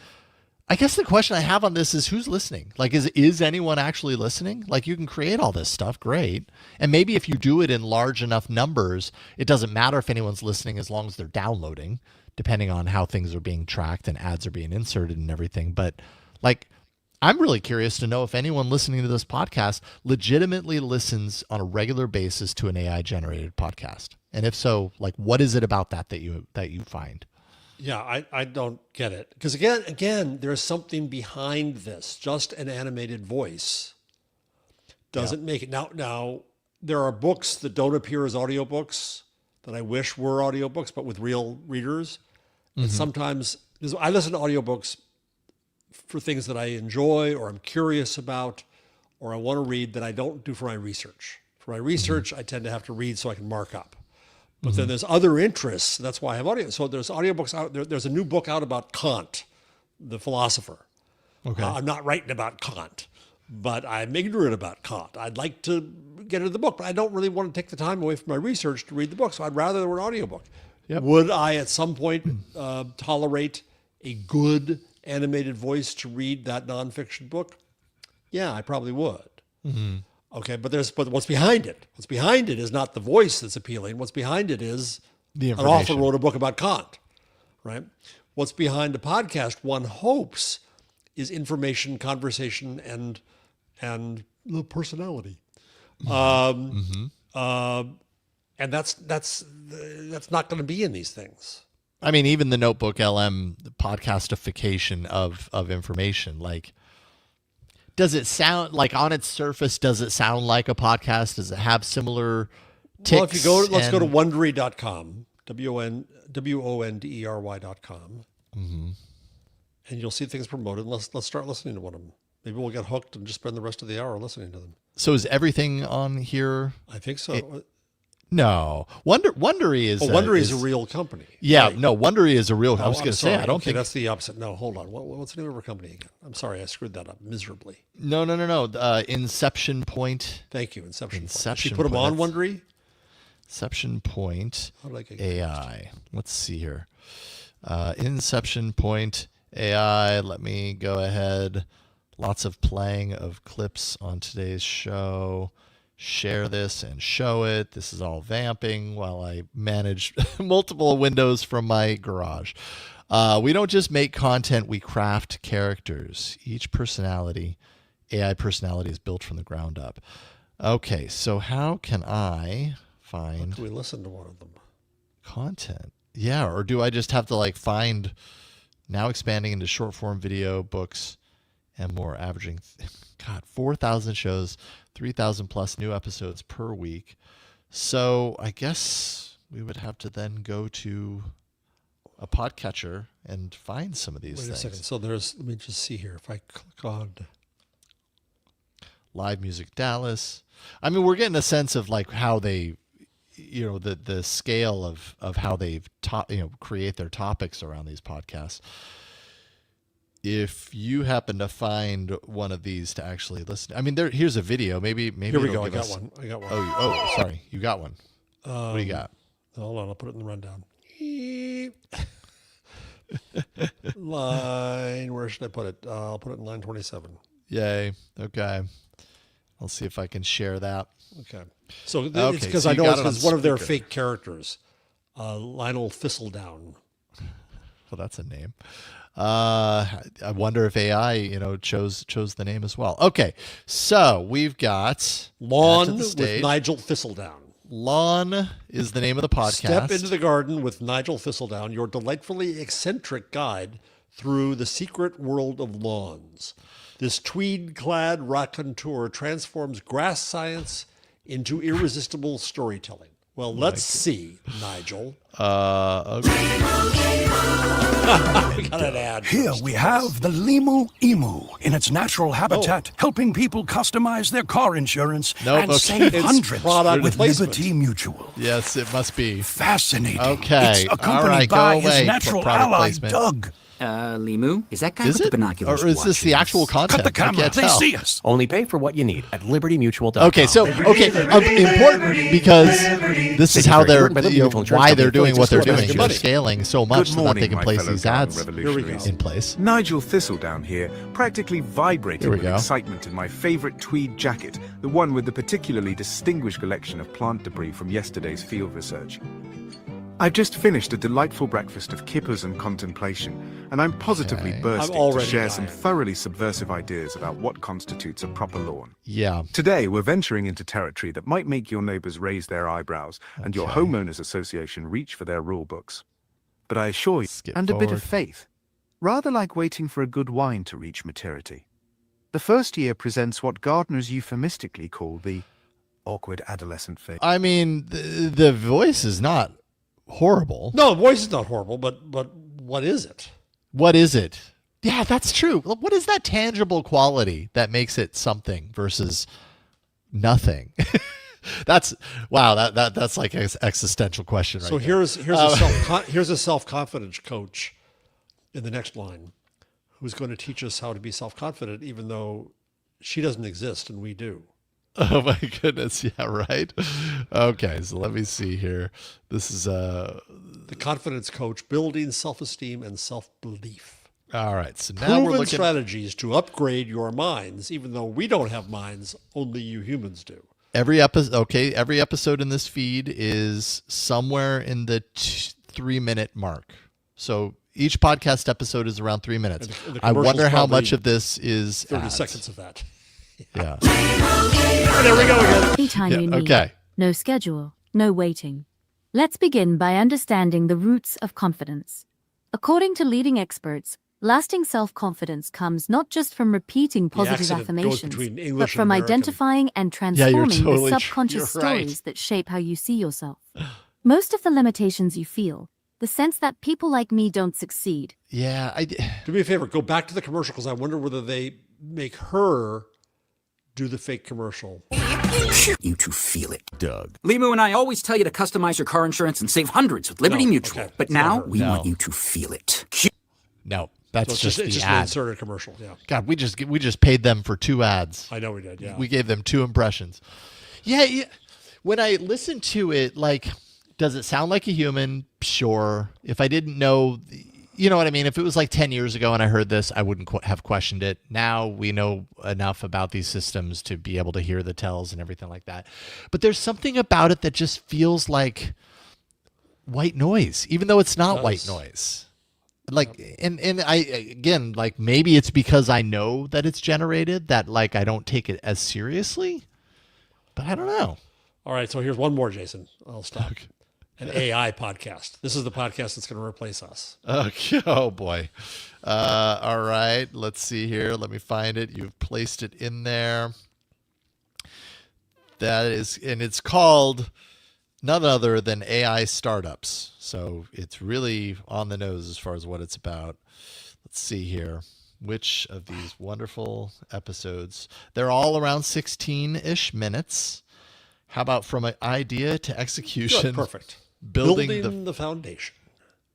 I guess the question I have on this is, who's listening? Like, is anyone actually listening? Like, you can create all this stuff, great. And maybe if you do it in large enough numbers, it doesn't matter if anyone's listening as long as they're downloading, depending on how things are being tracked and ads are being inserted and everything. But like, I'm really curious to know if anyone listening to this podcast legitimately listens on a regular basis to an AI generated podcast. And if so, like, what is it about that you find? Yeah, I don't get it. Because again, there's something behind this. Just an animated voice doesn't make it. Now, there are books that don't appear as audiobooks that I wish were audiobooks, but with real readers. And sometimes, I listen to audiobooks for things that I enjoy or I'm curious about or I want to read that I don't do for my research. For my research, I tend to have to read so I can mark up. But then there's other interests. That's why I have audio. So there's audiobooks out there. There's a new book out about Kant, the philosopher. Okay. I'm not writing about Kant, but I'm ignorant about Kant. I'd like to get into the book, but I don't really want to take the time away from my research to read the book. So I'd rather there were an audiobook. Yep. Would I at some point tolerate a good animated voice to read that nonfiction book? Yeah, I probably would. Okay, but what's behind it? What's behind it is not the voice that's appealing. What's behind it is The an author information. wrote a book about Kant, right? What's behind a podcast, one hopes, is information, conversation, and the personality. And that's not going to be in these things. I mean, even the Notebook LM, the podcastification of information, like, does it sound like, on its surface, does it sound like a podcast? Does it have similar ticks? Well, if you go, let's go to Wondery.com, WONDERY.com, and you'll see things promoted. Let's start listening to one of them. Maybe we'll get hooked and just spend the rest of the hour listening to them. So is everything on here? I think so. No, Wondery is Wondery is a real company. Yeah, right? no, Wondery is a real. I was I'm going to say, sorry. I don't Okay, think that's the opposite. No, hold on. What's the name of our company again? I'm sorry, I screwed that up miserably. No. Inception Point. Thank you, Inception. Inception She put them Point, on Wondery. Inception Point How did I get AI. Let's see here. Inception Point AI. Let me go ahead. Lots of playing of clips on today's show. Share this and show it. This is all vamping while I manage multiple windows from my garage. We don't just make content, we craft characters. Each AI personality is built from the ground up. Okay, so how can I find... Can we listen to one of them? Content. Yeah, or do I just have to find, now expanding into short form video, books, and more, averaging, 4,000 shows, 3,000 plus new episodes per week. So I guess we would have to then go to a podcatcher and find some of these things. Wait a second. So let me just see here. If I click on Live Music Dallas. I mean, we're getting a sense of how they, the scale of how they've create their topics around these podcasts. If you happen to find one of these to actually listen, I mean, here's a video. Maybe here we it'll go. I give got us- one. I got one. Oh, sorry, you got one. What do you got? Hold on. I'll put it in the rundown. Line. Where should I put it? I'll put it in line 27. Yay. Okay. I'll see if I can share that. Okay. So it's Okay, because so I you know got it on it's one of their speaker. fake characters. Lionel Thistledown. Well, that's a name. I wonder if AI, chose the name as well. Okay, so we've got Lawn back to the with stage. Nigel Thistledown. Lawn is the name of the podcast. Step into the garden with Nigel Thistledown, your delightfully eccentric guide through the secret world of lawns. This tweed-clad raconteur transforms grass science into irresistible storytelling. Well, let's see, Nigel. Okay. We got an ad. Here we have the Limu Emu in its natural habitat, helping people customize their car insurance Nope, and okay. save It's hundreds product with placement. Liberty Mutual. Yes, it must be. Fascinating. Okay, It's all accompanied right, go by away, his natural product ally, placement. Doug. Limu? Is that guy Is with the it? binoculars Or is this the watching actual us? content? Cut the I camera. can't They tell. see us. Only pay for what you need at libertymutual.com. Okay, so important because this is how they're By Liberty Mutual Insurance why Company they're doing what they're affiliates doing. with They're Money. scaling so much Good so that they morning, can my place fellow these garden ads revolutionaries. in place. Nigel Thistledown here, practically vibrating Here we with go. excitement in my favorite tweed jacket, the one with the particularly distinguished collection of plant debris from yesterday's field research. I've just finished a delightful breakfast of kippers and contemplation, and I'm positively Okay. bursting I'm to already share some dying. thoroughly subversive ideas about what constitutes a proper lawn. Yeah. Today, we're venturing into territory that might make your neighbors raise their eyebrows and your Okay. homeowners association reach for their rule books. But I assure you, Skip and a bit forward. of faith, rather like waiting for a good wine to reach maturity. The first year presents what gardeners euphemistically call the awkward adolescent phase. I mean, the voice is not horrible. No, the voice is not horrible, but what is it? What is it? Yeah, that's true. What is that tangible quality that makes it something versus nothing? That's wow. That's like an existential question, right? So there. here's a self-confidence coach in the next line who's going to teach us how to be self-confident, even though she doesn't exist and we do. Oh my goodness. Yeah, right. Okay, so let me see here. This is The confidence coach, building self-esteem and self-belief. all right. So now we're Proven looking. strategies to upgrade your minds, even though we don't have minds, only you humans do. Every episode in this feed is somewhere in the 3-minute mark. So each podcast episode is around 3 minutes. And the I wonder commercial's how much probably of this is 30 ads. seconds of that. Yeah. There we go again. Anytime Yeah, you need. okay. No schedule, no waiting. Let's begin by understanding the roots of confidence. According to leading experts, lasting self-confidence comes not just from repeating positive accent goes affirmations, between English but and from American. identifying and you're transforming totally the true. subconscious You're right. stories that shape how you see yourself. Most of the limitations you feel, the sense that people like me don't succeed, Yeah. Do me a favor, go back to the commercial because I wonder whether they make her do the fake commercial. You to feel it, Doug. Limu and I always tell you to customize your car insurance and save hundreds with Liberty Mutual. Okay. But now We want you to feel it. No, that's So just it's the just an ad. inserted commercial. Yeah, God, we just paid them for 2 ads. I know we did. Yeah, We gave them 2 impressions. Yeah. When I listen to it, like, does it sound like a human? Sure. If I didn't know, you know what I mean? If it was like 10 years ago and I heard this, I wouldn't have questioned it. Now we know enough about these systems to be able to hear the tells and everything like that. But there's something about it that just feels like white noise, even though it's not white noise. Like, and I, again, like, maybe it's because I know that it's generated that, like, I don't take it as seriously, but I don't know. All right, so here's one more, Jason. I'll stop. Okay. An AI podcast. This is the podcast that's going to replace us. Okay. Oh, boy. All right. Let's see here. Let me find it. You've placed it in there. That is, and it's called none other than AI startups. So it's really on the nose as far as what it's about. Let's see here. Which of these wonderful episodes? They're all around 16-ish minutes. How about from an idea to execution? Good, perfect. Building the foundation.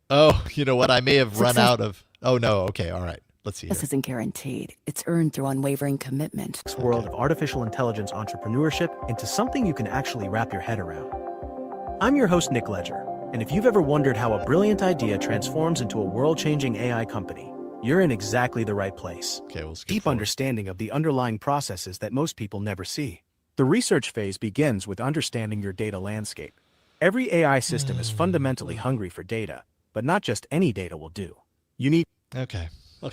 Oh, you know what? I may have run out of. Oh, no. Okay. All right. Let's see. This isn't guaranteed. It's earned through unwavering commitment. This world of artificial intelligence entrepreneurship into something you can actually wrap your head around. I'm your host, Nick Ledger. And if you've ever wondered how a brilliant idea transforms into a world-changing AI company, you're in exactly the right place. Okay, we'll skip Deep forward. understanding of the underlying processes that most people never see. The research phase begins with understanding your data landscape. Every AI system is fundamentally hungry for data, but not just any data will do. You need... Okay. I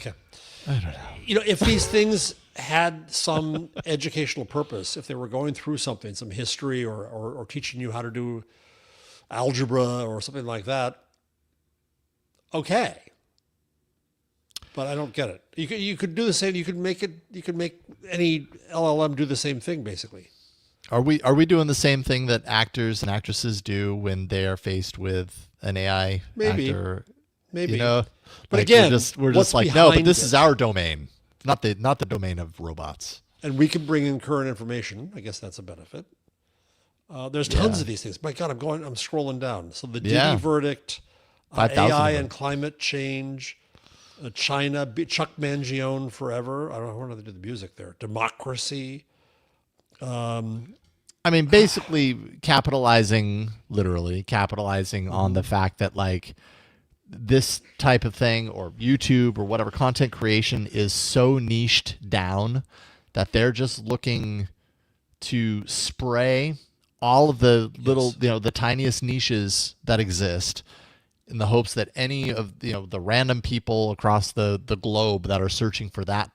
don't know. You know, if these things had some educational purpose, if they were going through something, some history or teaching you how to do algebra or something like that, okay. But I don't get it. You could do the same. You could make any LLM do the same thing, basically. Are we doing the same thing that actors and actresses do when they are faced with an AI actor? Maybe. You know, but like, again, we're just like, no, but this is our domain, not the domain of robots. And we can bring in current information. I guess that's a benefit. There's tons of these things. My God, I'm scrolling down. So the Diddy verdict, 5,000 AI and climate change, China, Chuck Mangione forever. I don't know where they do the music there. Democracy. I mean, basically capitalizing on the fact that, like, this type of thing or YouTube or whatever content creation is so niched down that they're just looking to spray all of the little, the tiniest niches that exist in the hopes that any of, the random people across the globe that are searching for that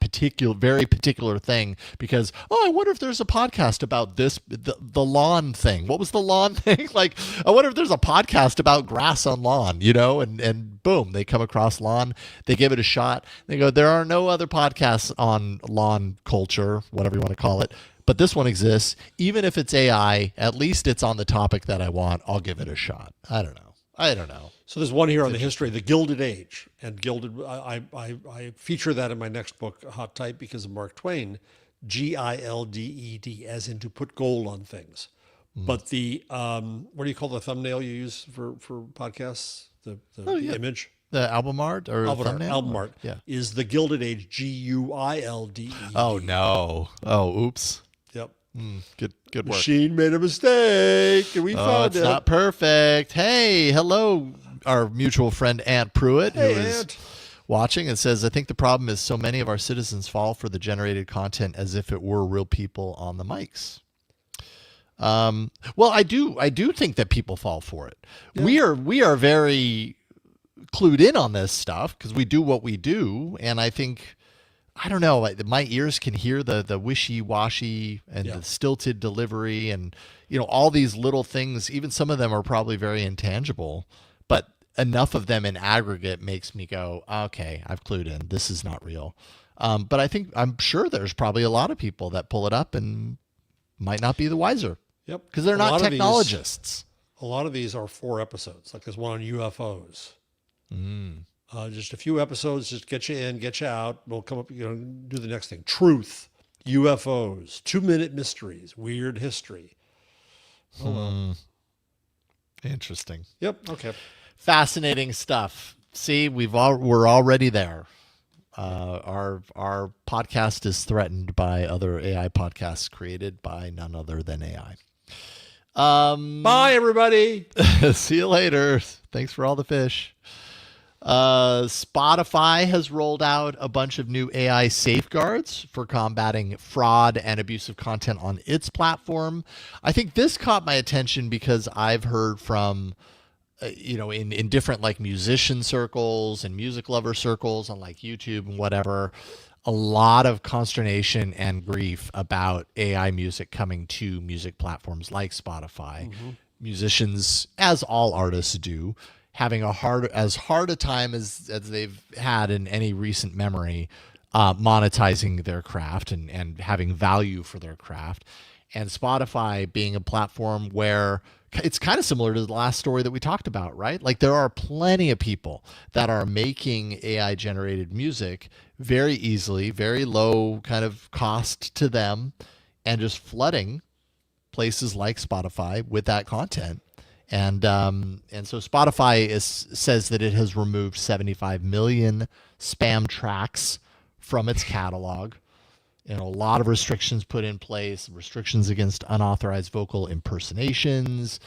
very particular thing, because, I wonder if there's a podcast about this, the lawn thing. What was the lawn thing? Like, I wonder if there's a podcast about grass on lawn, and boom, they come across lawn, they give it a shot. They go, there are no other podcasts on lawn culture, whatever you want to call it. But this one exists. Even if it's AI, at least it's on the topic that I want. I'll give it a shot. I don't know. So there's one here on the history, the Gilded Age, and Gilded. I feature that in my next book, Hot Type, because of Mark Twain, GILDED, as in to put gold on things. But the what do you call the thumbnail you use for podcasts? The image, the album art or thumbnail? Album art, is the Gilded Age, GUILDED. Oh no! Oh, oops. Yep. Good work. Machine made a mistake, and we found it's it. Not perfect. Hey, hello, our mutual friend Aunt Pruitt, who is watching and says, I think the problem is so many of our citizens fall for the generated content as if it were real people on the mics. Well, I do think that people fall for it. Yeah. We are very clued in on this stuff because we do what we do, and I think, I don't know, my ears can hear the wishy-washy and the stilted delivery and, all these little things. Even some of them are probably very intangible, but enough of them in aggregate makes me go, okay, I've clued in. This is not real. But I'm sure there's probably a lot of people that pull it up and might not be the wiser. Yep. Because they're not technologists. A lot of these are 4 episodes, like there's one on UFOs. Just a few episodes, just get you in, get you out. We'll come up, do the next thing. Truth, UFOs, 2-minute mysteries, weird history. Oh, well. Interesting. Yep. Okay. Fascinating stuff. See, we're already there. Our podcast is threatened by other AI podcasts created by none other than AI. Bye, everybody. See you later. Thanks for all the fish. Spotify has rolled out a bunch of new AI safeguards for combating fraud and abusive content on its platform. I think this caught my attention because I've heard from, in different like musician circles and music lover circles on like YouTube and whatever, a lot of consternation and grief about AI music coming to music platforms like Spotify. Musicians, as all artists do, having as hard a time as they've had in any recent memory, monetizing their craft and having value for their craft. And Spotify being a platform where it's kind of similar to the last story that we talked about, right? Like there are plenty of people that are making AI generated music very easily, very low kind of cost to them, and just flooding places like Spotify with that content. And so Spotify says that it has removed 75 million spam tracks from its catalog. A lot of restrictions put in place, restrictions against unauthorized vocal impersonations,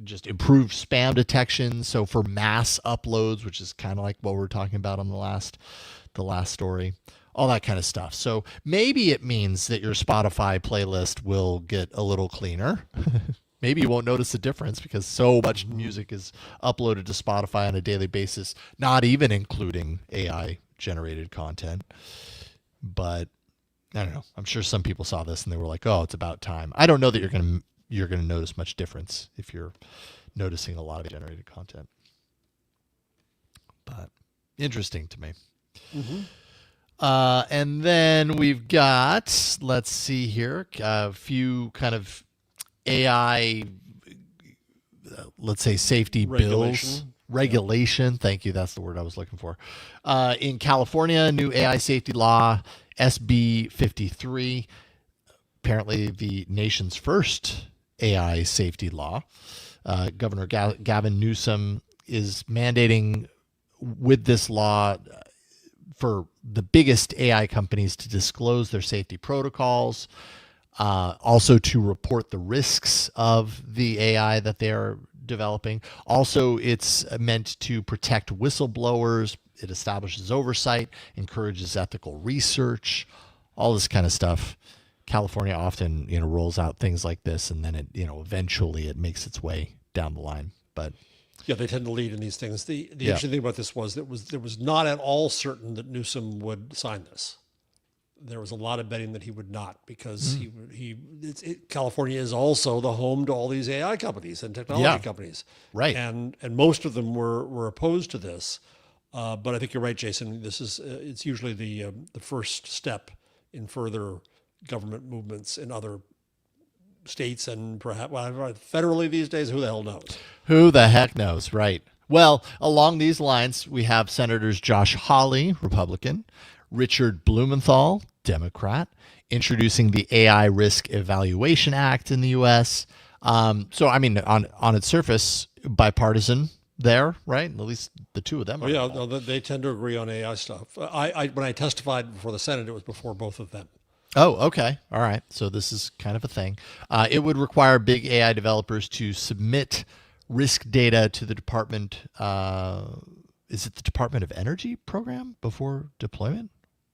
just improved spam detection. So for mass uploads, which is kind of like what we're talking about on the last story, all that kind of stuff. So maybe it means that your Spotify playlist will get a little cleaner. Maybe you won't notice a difference because so much music is uploaded to Spotify on a daily basis, not even including AI generated content. But I don't know. I'm sure some people saw this and they were like, "Oh, it's about time." I don't know that you're going to notice much difference if you're noticing a lot of generated content. But interesting to me. And then we've got, let's see here, a few kind of AI, let's say safety bills. Regulation. Thank you. That's the word I was looking for. In California, new AI safety law, SB 53, apparently the nation's first AI safety law. Governor Gavin Newsom is mandating with this law for the biggest AI companies to disclose their safety protocols, also to report the risks of the AI that they are developing. Also, it's meant to protect whistleblowers. It establishes oversight, encourages ethical research, all this kind of stuff. California often, rolls out things like this, and then it, eventually it makes its way down the line. But yeah, they tend to lead in these things. The interesting thing about this was that it was not at all certain that Newsom would sign this. There was a lot of betting that he would not, because California is also the home to all these AI companies and technology companies, right? And most of them were opposed to this. But I think you're right, Jason. This is it's usually the first step in further government movements in other states and perhaps federally these days. Who the hell knows? Who the heck knows, right? Well, along these lines, we have Senators Josh Hawley, Republican, Richard Blumenthal, Democrat, introducing the AI Risk Evaluation Act in the U.S. So, I mean, on its surface, bipartisan there, right? At least the two of them. They tend to agree on AI stuff. When I testified before the Senate, it was before both of them. Oh, okay. All right. So this is kind of a thing. It would require big AI developers to submit risk data to the Department. Is it the Department of Energy program before deployment?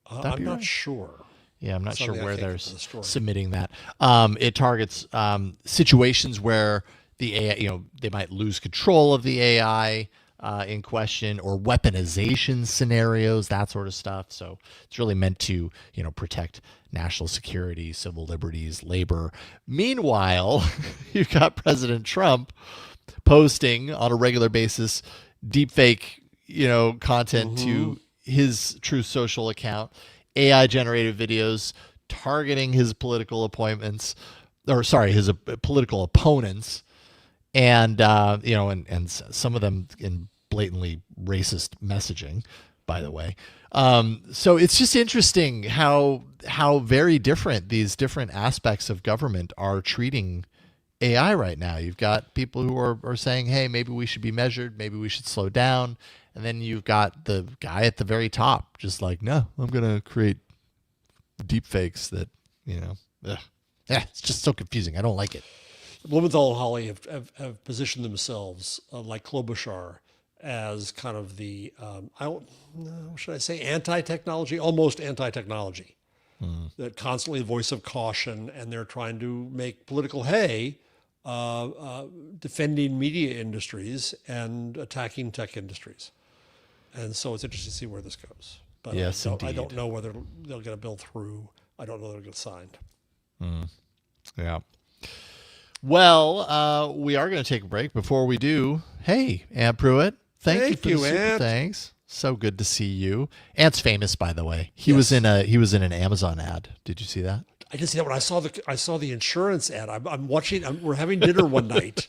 I'm not sure. Yeah, I'm not sure where they're submitting that. It targets situations where the AI, they might lose control of the AI in question, or weaponization scenarios, that sort of stuff. So it's really meant to, protect national security, civil liberties, labor. Meanwhile, you've got President Trump posting on a regular basis deepfake, content to his Truth Social account, AI generated videos targeting his political appointments, his political opponents, and and some of them in blatantly racist messaging. by the way. So it's just interesting how very different these different aspects of government are treating AI right now. You've got people who are saying, hey, maybe we should be measured, maybe we should slow down. And then you've got the guy at the very top just like, no, I'm going to create deep fakes that, it's just so confusing. I don't like it. Blumenthal and Hawley have positioned themselves like Klobuchar as kind of the, should I say anti-technology? Almost anti-technology. That constantly the voice of caution, and they're trying to make political hay defending media industries and attacking tech industries. And so it's interesting to see where this goes. But yes, I don't know whether they'll get a bill through. I don't know that it'll get signed. Yeah. Well, we are going to take a break. Before we do, hey, Aunt Pruitt, thank you for the super thanks. So good to see you. Ant's famous, by the way. He was in an Amazon ad. Did you see that? I did see that when I saw the insurance ad. I'm watching. We're having dinner one night,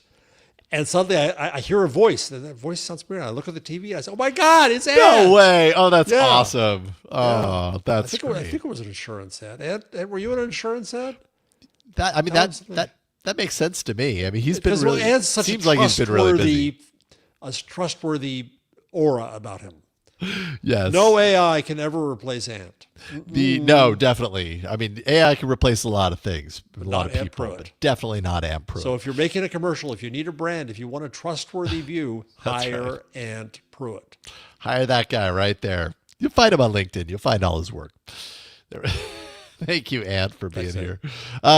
and suddenly I hear a voice. And that voice sounds weird. I look at the TV and I say, "Oh my God, it's Ant!" No way! Oh, that's awesome. Oh, that's great. I think it was an insurance ad. Ant, were you in an insurance ad? That makes sense to me. I mean, he's been really. Ant's such seems like he's been really busy. A trustworthy aura about him. Yes. No AI can ever replace Ant. No, definitely. I mean, AI can replace a lot of things, a lot of people, Pruitt. but definitely not Ant Pruitt. So if you're making a commercial, if you need a brand, if you want a trustworthy view, hire Ant Pruitt. Hire that guy right there. You'll find him on LinkedIn. You'll find all his work. Thank you, Ant, for being here.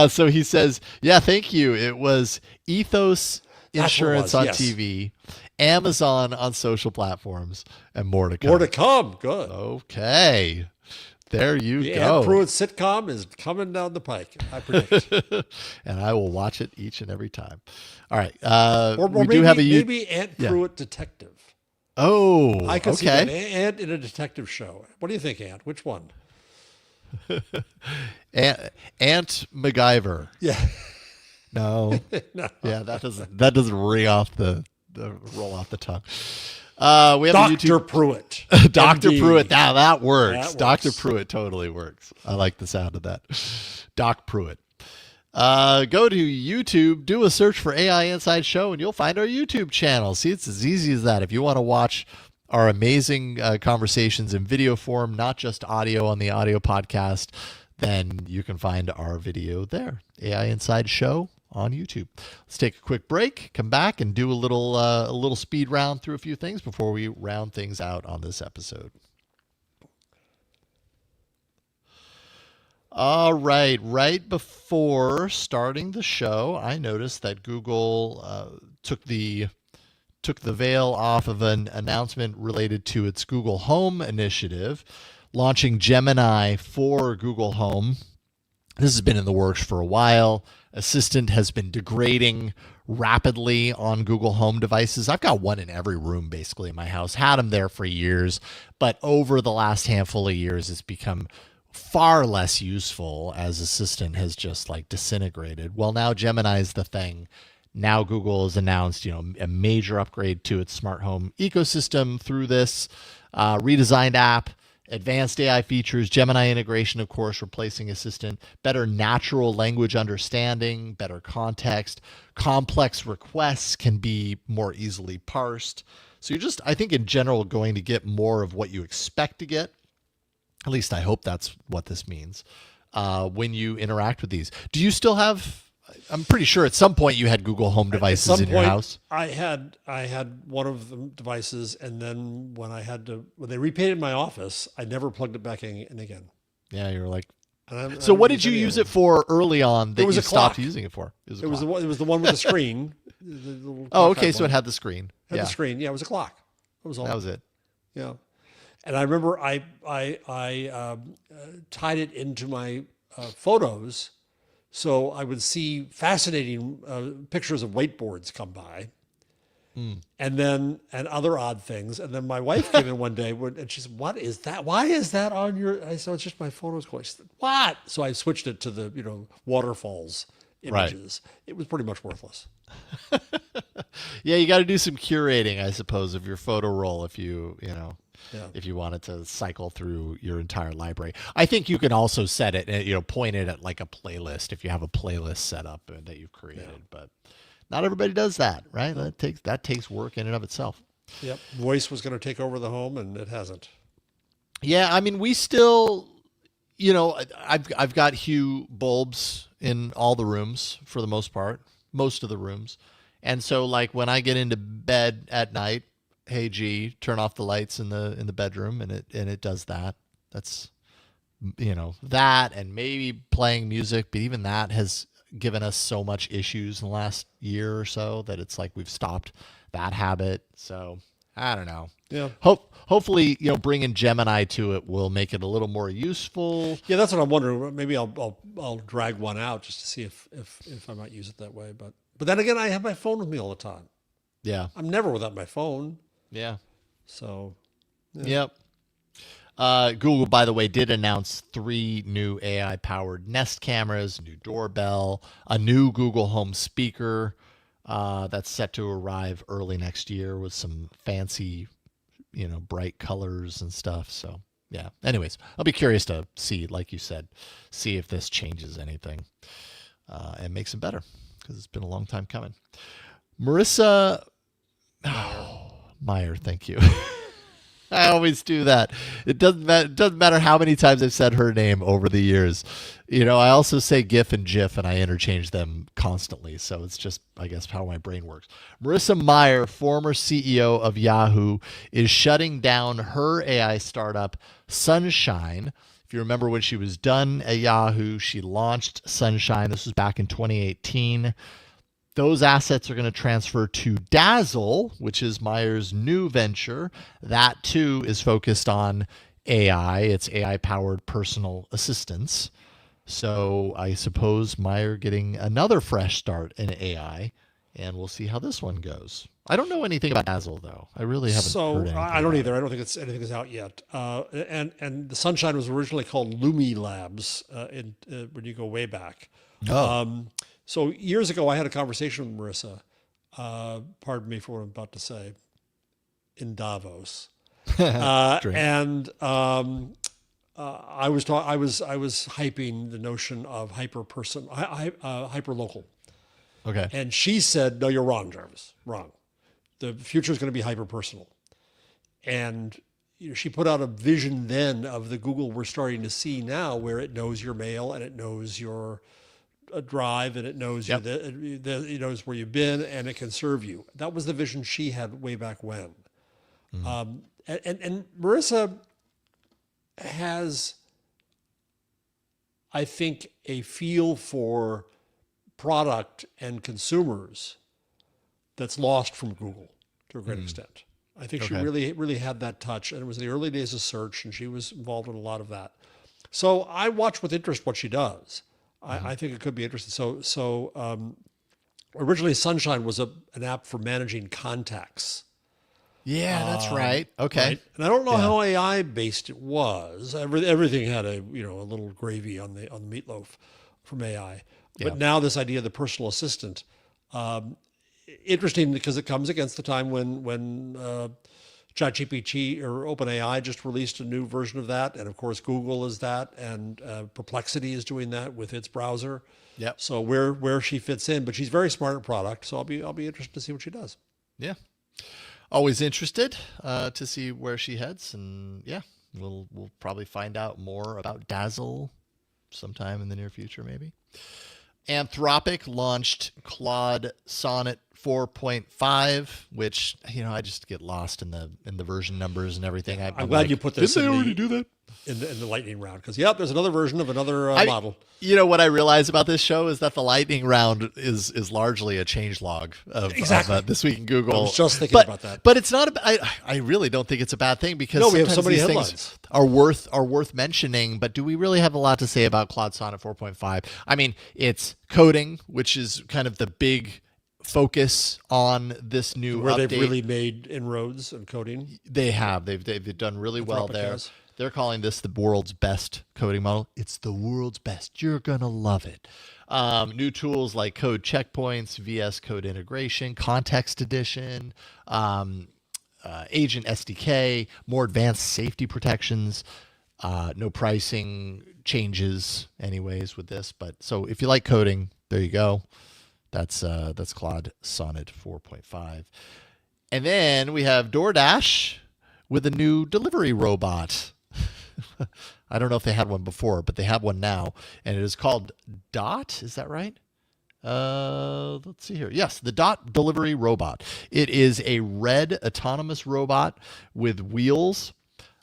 So he says, yeah, thank you. It was Ethos Insurance on TV, Amazon on social platforms, and more to come. More to come. Good. Okay. There you the go. Ant Pruitt sitcom is coming down the pike, I predict. And I will watch it each and every time. All right. Or we maybe, do have maybe Ant Pruitt detective. Oh, I could see that. Ant in a detective show. What do you think, Ant? Which one? Ant MacGyver. Yeah. No. No. Yeah, that doesn't ring off the roll off the tongue. We have Dr. Pruitt. Dr. MD. Pruitt. That works. That works. Dr. Pruitt totally works. I like the sound of that. Doc Pruitt. Go to YouTube, do a search for AI Inside Show, and you'll find our YouTube channel. See, it's as easy as that. If you want to watch our amazing conversations in video form, not just audio on the audio podcast, then you can find our video there. AI Inside Show on YouTube. Let's take a quick break, come back, and do a little speed round through a few things before we round things out on this episode. All right. Right before starting the show, I noticed that Google took the veil off of an announcement related to its Google Home initiative, launching Gemini for Google Home. This has been in the works for a while. Assistant has been degrading rapidly on Google Home devices. I've got one in every room basically in my house. Had them there for years, but over the last handful of years, it's become far less useful as Assistant has just like disintegrated. Well, now Gemini is the thing. Now Google has announced, a major upgrade to its smart home ecosystem through this redesigned app, advanced AI features, Gemini integration, of course, replacing Assistant, better natural language understanding, better context, complex requests can be more easily parsed. So you're just, I think in general, going to get more of what you expect to get. At least I hope that's what this means when you interact with these. Do you still have, I'm pretty sure at some point you had Google Home devices in your house. I had one of the devices, and then when they repainted my office, I never plugged it back in again. Yeah, you were like. So what did you use it for early on that you stopped using it for? It was the one with the screen. Oh, okay. So it had the screen. The screen. Yeah, it was a clock. That was all. That was it. Yeah. And I remember I tied it into my photos, so I would see fascinating pictures of wakeboards come by, and other odd things. And then my wife came in one day and she said, "What is that? Why is that on your?" I said, "It's just my photos." She said, "What?" So I switched it to the waterfalls images. Right. It was pretty much worthless. Yeah, you got to do some curating, I suppose, of your photo roll if you if you wanted to cycle through your entire library. I think you can also set it, point it at like a playlist if you have a playlist set up that you've created. But not everybody does that, right? That takes work in and of itself. Yep. Voice was going to take over the home, and it hasn't. Yeah, I mean, we still, I've got Hue bulbs in all the rooms for the most part, most of the rooms. And so like when I get into bed at night, hey G, turn off the lights in the bedroom, and it does that. That's that, and maybe playing music, but even that has given us so much issues in the last year or so that it's like we've stopped that habit. So I don't know. Yeah. Hopefully, bringing Gemini to it will make it a little more useful. Yeah, that's what I'm wondering. Maybe I'll drag one out just to see if I might use it that way. But then again, I have my phone with me all the time. Yeah. I'm never without my phone. Yeah. So. Yeah. Yep. Google, by the way, did announce 3 new AI-powered Nest cameras, new doorbell, a new Google Home speaker that's set to arrive early next year with some fancy, bright colors and stuff. So, yeah. Anyways, I'll be curious to see, like you said, see if this changes anything and makes it better, because it's been a long time coming. Marissa Meyer, thank you. I always do that. It doesn't matter how many times I've said her name over the years. I also say GIF and GIF, and I interchange them constantly. So it's just, I guess, how my brain works. Marissa Meyer, former CEO of Yahoo, is shutting down her AI startup, Sunshine. If you remember when she was done at Yahoo, she launched Sunshine. This was back in 2018. Those assets are going to transfer to Dazzle, which is Meyer's new venture. That, too, is focused on AI. It's AI-powered personal assistants. So I suppose Meyer getting another fresh start in AI, and we'll see how this one goes. I don't know anything about Dazzle, though. I really haven't heard anything. I don't either. I don't think anything is out yet. And the Sunshine was originally called Lumi Labs when you go way back. Oh. So years ago, I had a conversation with Marissa, pardon me for what I'm about to say, in Davos. And I was hyping the notion of hyper-local. Okay. And she said, no, you're wrong, Jarvis, wrong. The future is going to be hyper-personal. And she put out a vision then of the Google we're starting to see now, where it knows your mail and it knows your drive and it knows it knows where you've been and it can serve you. That was the vision she had way back when. And Marissa has, I think, a feel for product and consumers that's lost from Google to a great extent. I think she really had that touch, and it was the early days of search, and she was involved in a lot of that. So I watch with interest what she does. I think it could be interesting. So originally Sunshine was an app for managing contacts. Yeah, that's right. Okay. Right? And I don't know how AI based it was. Everything had a little gravy on the meatloaf from AI. Yeah. But now this idea of the personal assistant, interesting because it comes against the time when ChatGPT or OpenAI just released a new version of that, and of course Google is that, and Perplexity is doing that with its browser. Yep. So where she fits in, but she's very smart at product. So I'll be interested to see what she does. Yeah. Always interested to see where she heads, and we'll probably find out more about Dazzle sometime in the near future, maybe. Anthropic launched Claude Sonnet 4.5, which I just get lost in the version numbers and everything. I'm glad you put this. Didn't they already do that in the lightning round? Because there's another version of another model. What I realize about this show is that the lightning round is largely a changelog of This Week in Google. I was just thinking about that. But it's not. I really don't think it's a bad thing, because we have so many these headlines. things are worth mentioning. But do we really have a lot to say about Claude Sonnet 4.5? I mean, it's coding, which is kind of the big focus on this new where update. They've really made inroads in coding. They have. They've done really well there. They're calling this the world's best coding model. It's the world's best. You're gonna love it. New tools like code checkpoints, VS Code integration, context edition, agent SDK, more advanced safety protections, no pricing changes anyways with this. But so if you like coding, there you go. That's Claude Sonnet 4.5. And then we have DoorDash with a new delivery robot. I don't know if they had one before, but they have one now, and it is called Dot. Is that right? Let's see here. Yes, the Dot delivery robot. It is a red autonomous robot with wheels,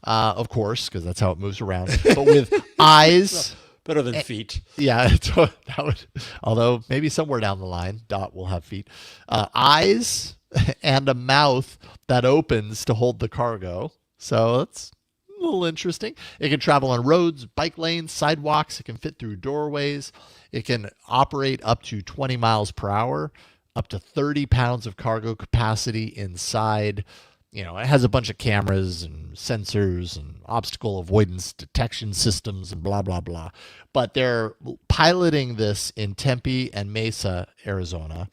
of course, because that's how it moves around, but with eyes. Better than feet. Yeah, that would, although maybe somewhere down the line, Dot will have feet. Eyes and a mouth that opens to hold the cargo. So that's a little interesting. It can travel on roads, bike lanes, sidewalks. It can fit through doorways. It can operate up to 20 miles per hour, up to 30 pounds of cargo capacity inside. You know, it has a bunch of cameras and sensors and obstacle avoidance detection systems and blah, blah, blah. But they're piloting this in Tempe and Mesa, Arizona.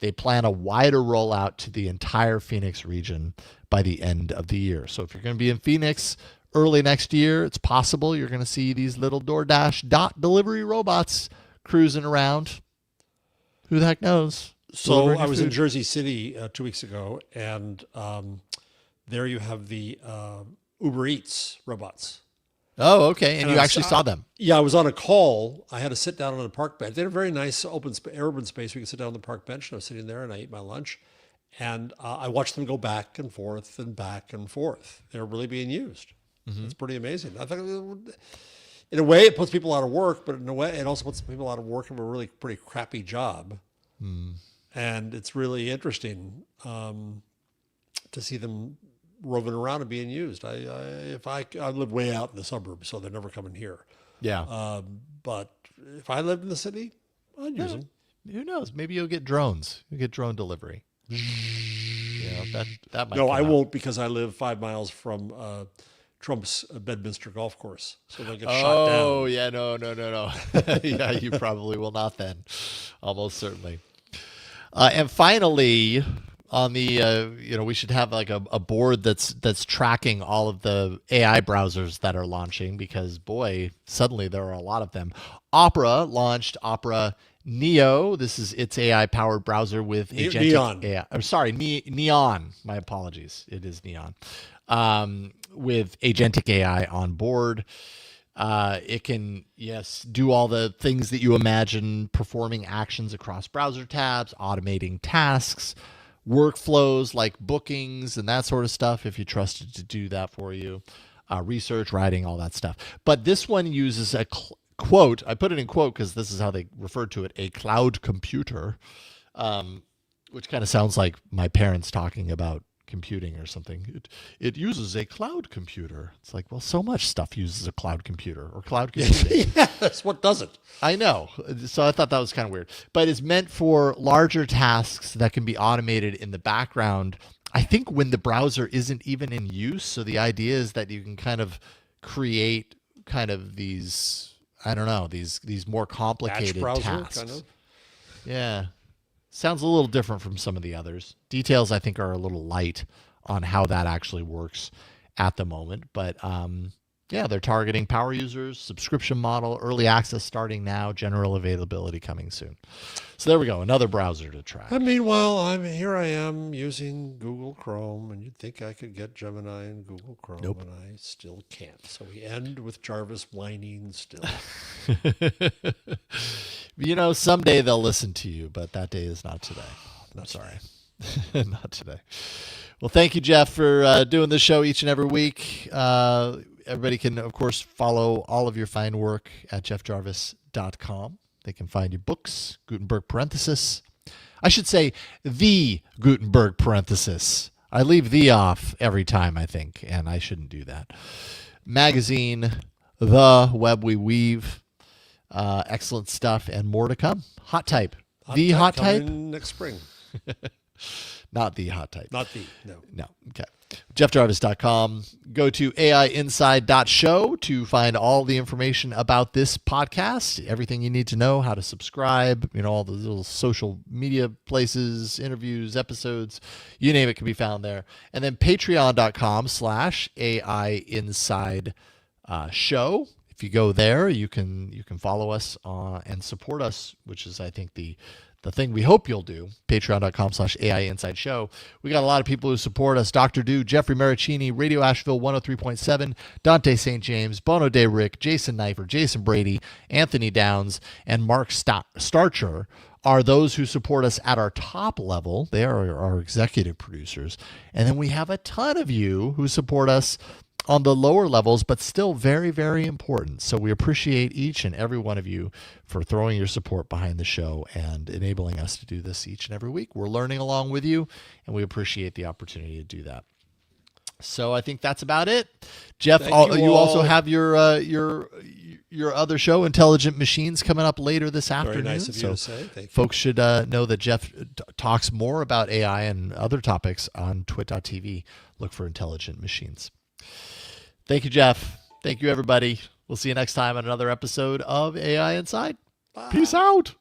They plan a wider rollout to the entire Phoenix region by the end of the year. So if you're going to be in Phoenix early next year, it's possible you're going to see these little DoorDash Dot delivery robots cruising around. Who the heck knows? So I was in Jersey City 2 weeks ago, and there you have the Uber Eats robots. Oh, okay. And you actually saw them. Yeah, I was on a call. I had to sit down on a park bench. They had a very nice urban space. We could sit down on the park bench, and I was sitting there, and I ate my lunch. And I watched them go back and forth and back and forth. They're really being used. Mm-hmm. It's pretty amazing. I think in a way it puts people out of work, but in a way it also puts people out of work from a really pretty crappy job. Mm. And it's really interesting to see them roving around and being used. I live way out in the suburbs, so they're never coming here. Yeah. But if I lived in the city, I'd use them. Who knows? Maybe you'll get drones. You'll get drone delivery. Yeah, that might. No, I won't, because I live 5 miles from Trump's Bedminster golf course, so they'll get shot down. Oh yeah, no. Yeah, you probably will not then. Almost certainly. And finally, on the we should have like a board that's tracking all of the AI browsers that are launching, because boy, suddenly there are a lot of them. Opera launched Opera Neo. This is its AI powered browser with agentic Neon. AI. I'm sorry, Neon. My apologies. It is Neon. With agentic AI on board. It can, do all the things that you imagine, performing actions across browser tabs, automating tasks, workflows like bookings and that sort of stuff, if you trust it to do that for you, research, writing, all that stuff. But this one uses a quote, I put it in quote because this is how they refer to it, a cloud computer, which kind of sounds like my parents talking about computing or something. It uses a cloud computer. It's like, well, so much stuff uses a cloud computer or cloud computing. Yeah, that's what doesn't. I know. So I thought that was kind of weird. But it's meant for larger tasks that can be automated in the background, I think, when the browser isn't even in use. So the idea is that you can kind of create kind of these, I don't know, these more complicated tasks. Kind of. Yeah. Sounds a little different from some of the others. Details, I think, are a little light on how that actually works at the moment. But they're targeting power users, subscription model, early access starting now, general availability coming soon. So there we go, another browser to track. And meanwhile, here I am using Google Chrome, and you'd think I could get Gemini in Google Chrome, nope. And I still can't. So we end with Jarvis whining still. Someday they'll listen to you, but that day is not today. I'm sorry. Not today. Well, thank you, Jeff, for doing this show each and every week. Everybody can, of course, follow all of your fine work at jeffjarvis.com. They can find your books, Gutenberg parenthesis. I should say the Gutenberg parenthesis. I leave the off every time, I think, and I shouldn't do that. Magazine, The Web We Weave. Excellent stuff and more to come. Hot Type. Hot Type next spring. Not the hot type. Not the, no. No. Okay. JeffJarvis.com. Go to AIinside.show to find all the information about this podcast, everything you need to know, how to subscribe, all the little social media places, interviews, episodes, you name it can be found there. And then patreon.com/AIinside show. If you go there, you can follow us and support us, which is, I think, the thing we hope you'll do. Patreon.com/AIinside show. We got a lot of people who support us. Dr. Do, Jeffrey Maricini, Radio Asheville 103.7, Dante St. James, Bono Day Rick, Jason Knifer, Jason Brady, Anthony Downs, and Mark Starcher are those who support us at our top level. They are our executive producers. And then we have a ton of you who support us on the lower levels, but still very, very important. So we appreciate each and every one of you for throwing your support behind the show and enabling us to do this each and every week. We're learning along with you, and we appreciate the opportunity to do that. So I think that's about it. Jeff, you also have your other show, Intelligent Machines, coming up later this afternoon. Very nice of you to say. Thank you. Folks should know that Jeff talks more about AI and other topics on twit.tv. Look for Intelligent Machines. Thank you, Jeff. Thank you, everybody. We'll see you next time on another episode of AI Inside. Bye. Peace out.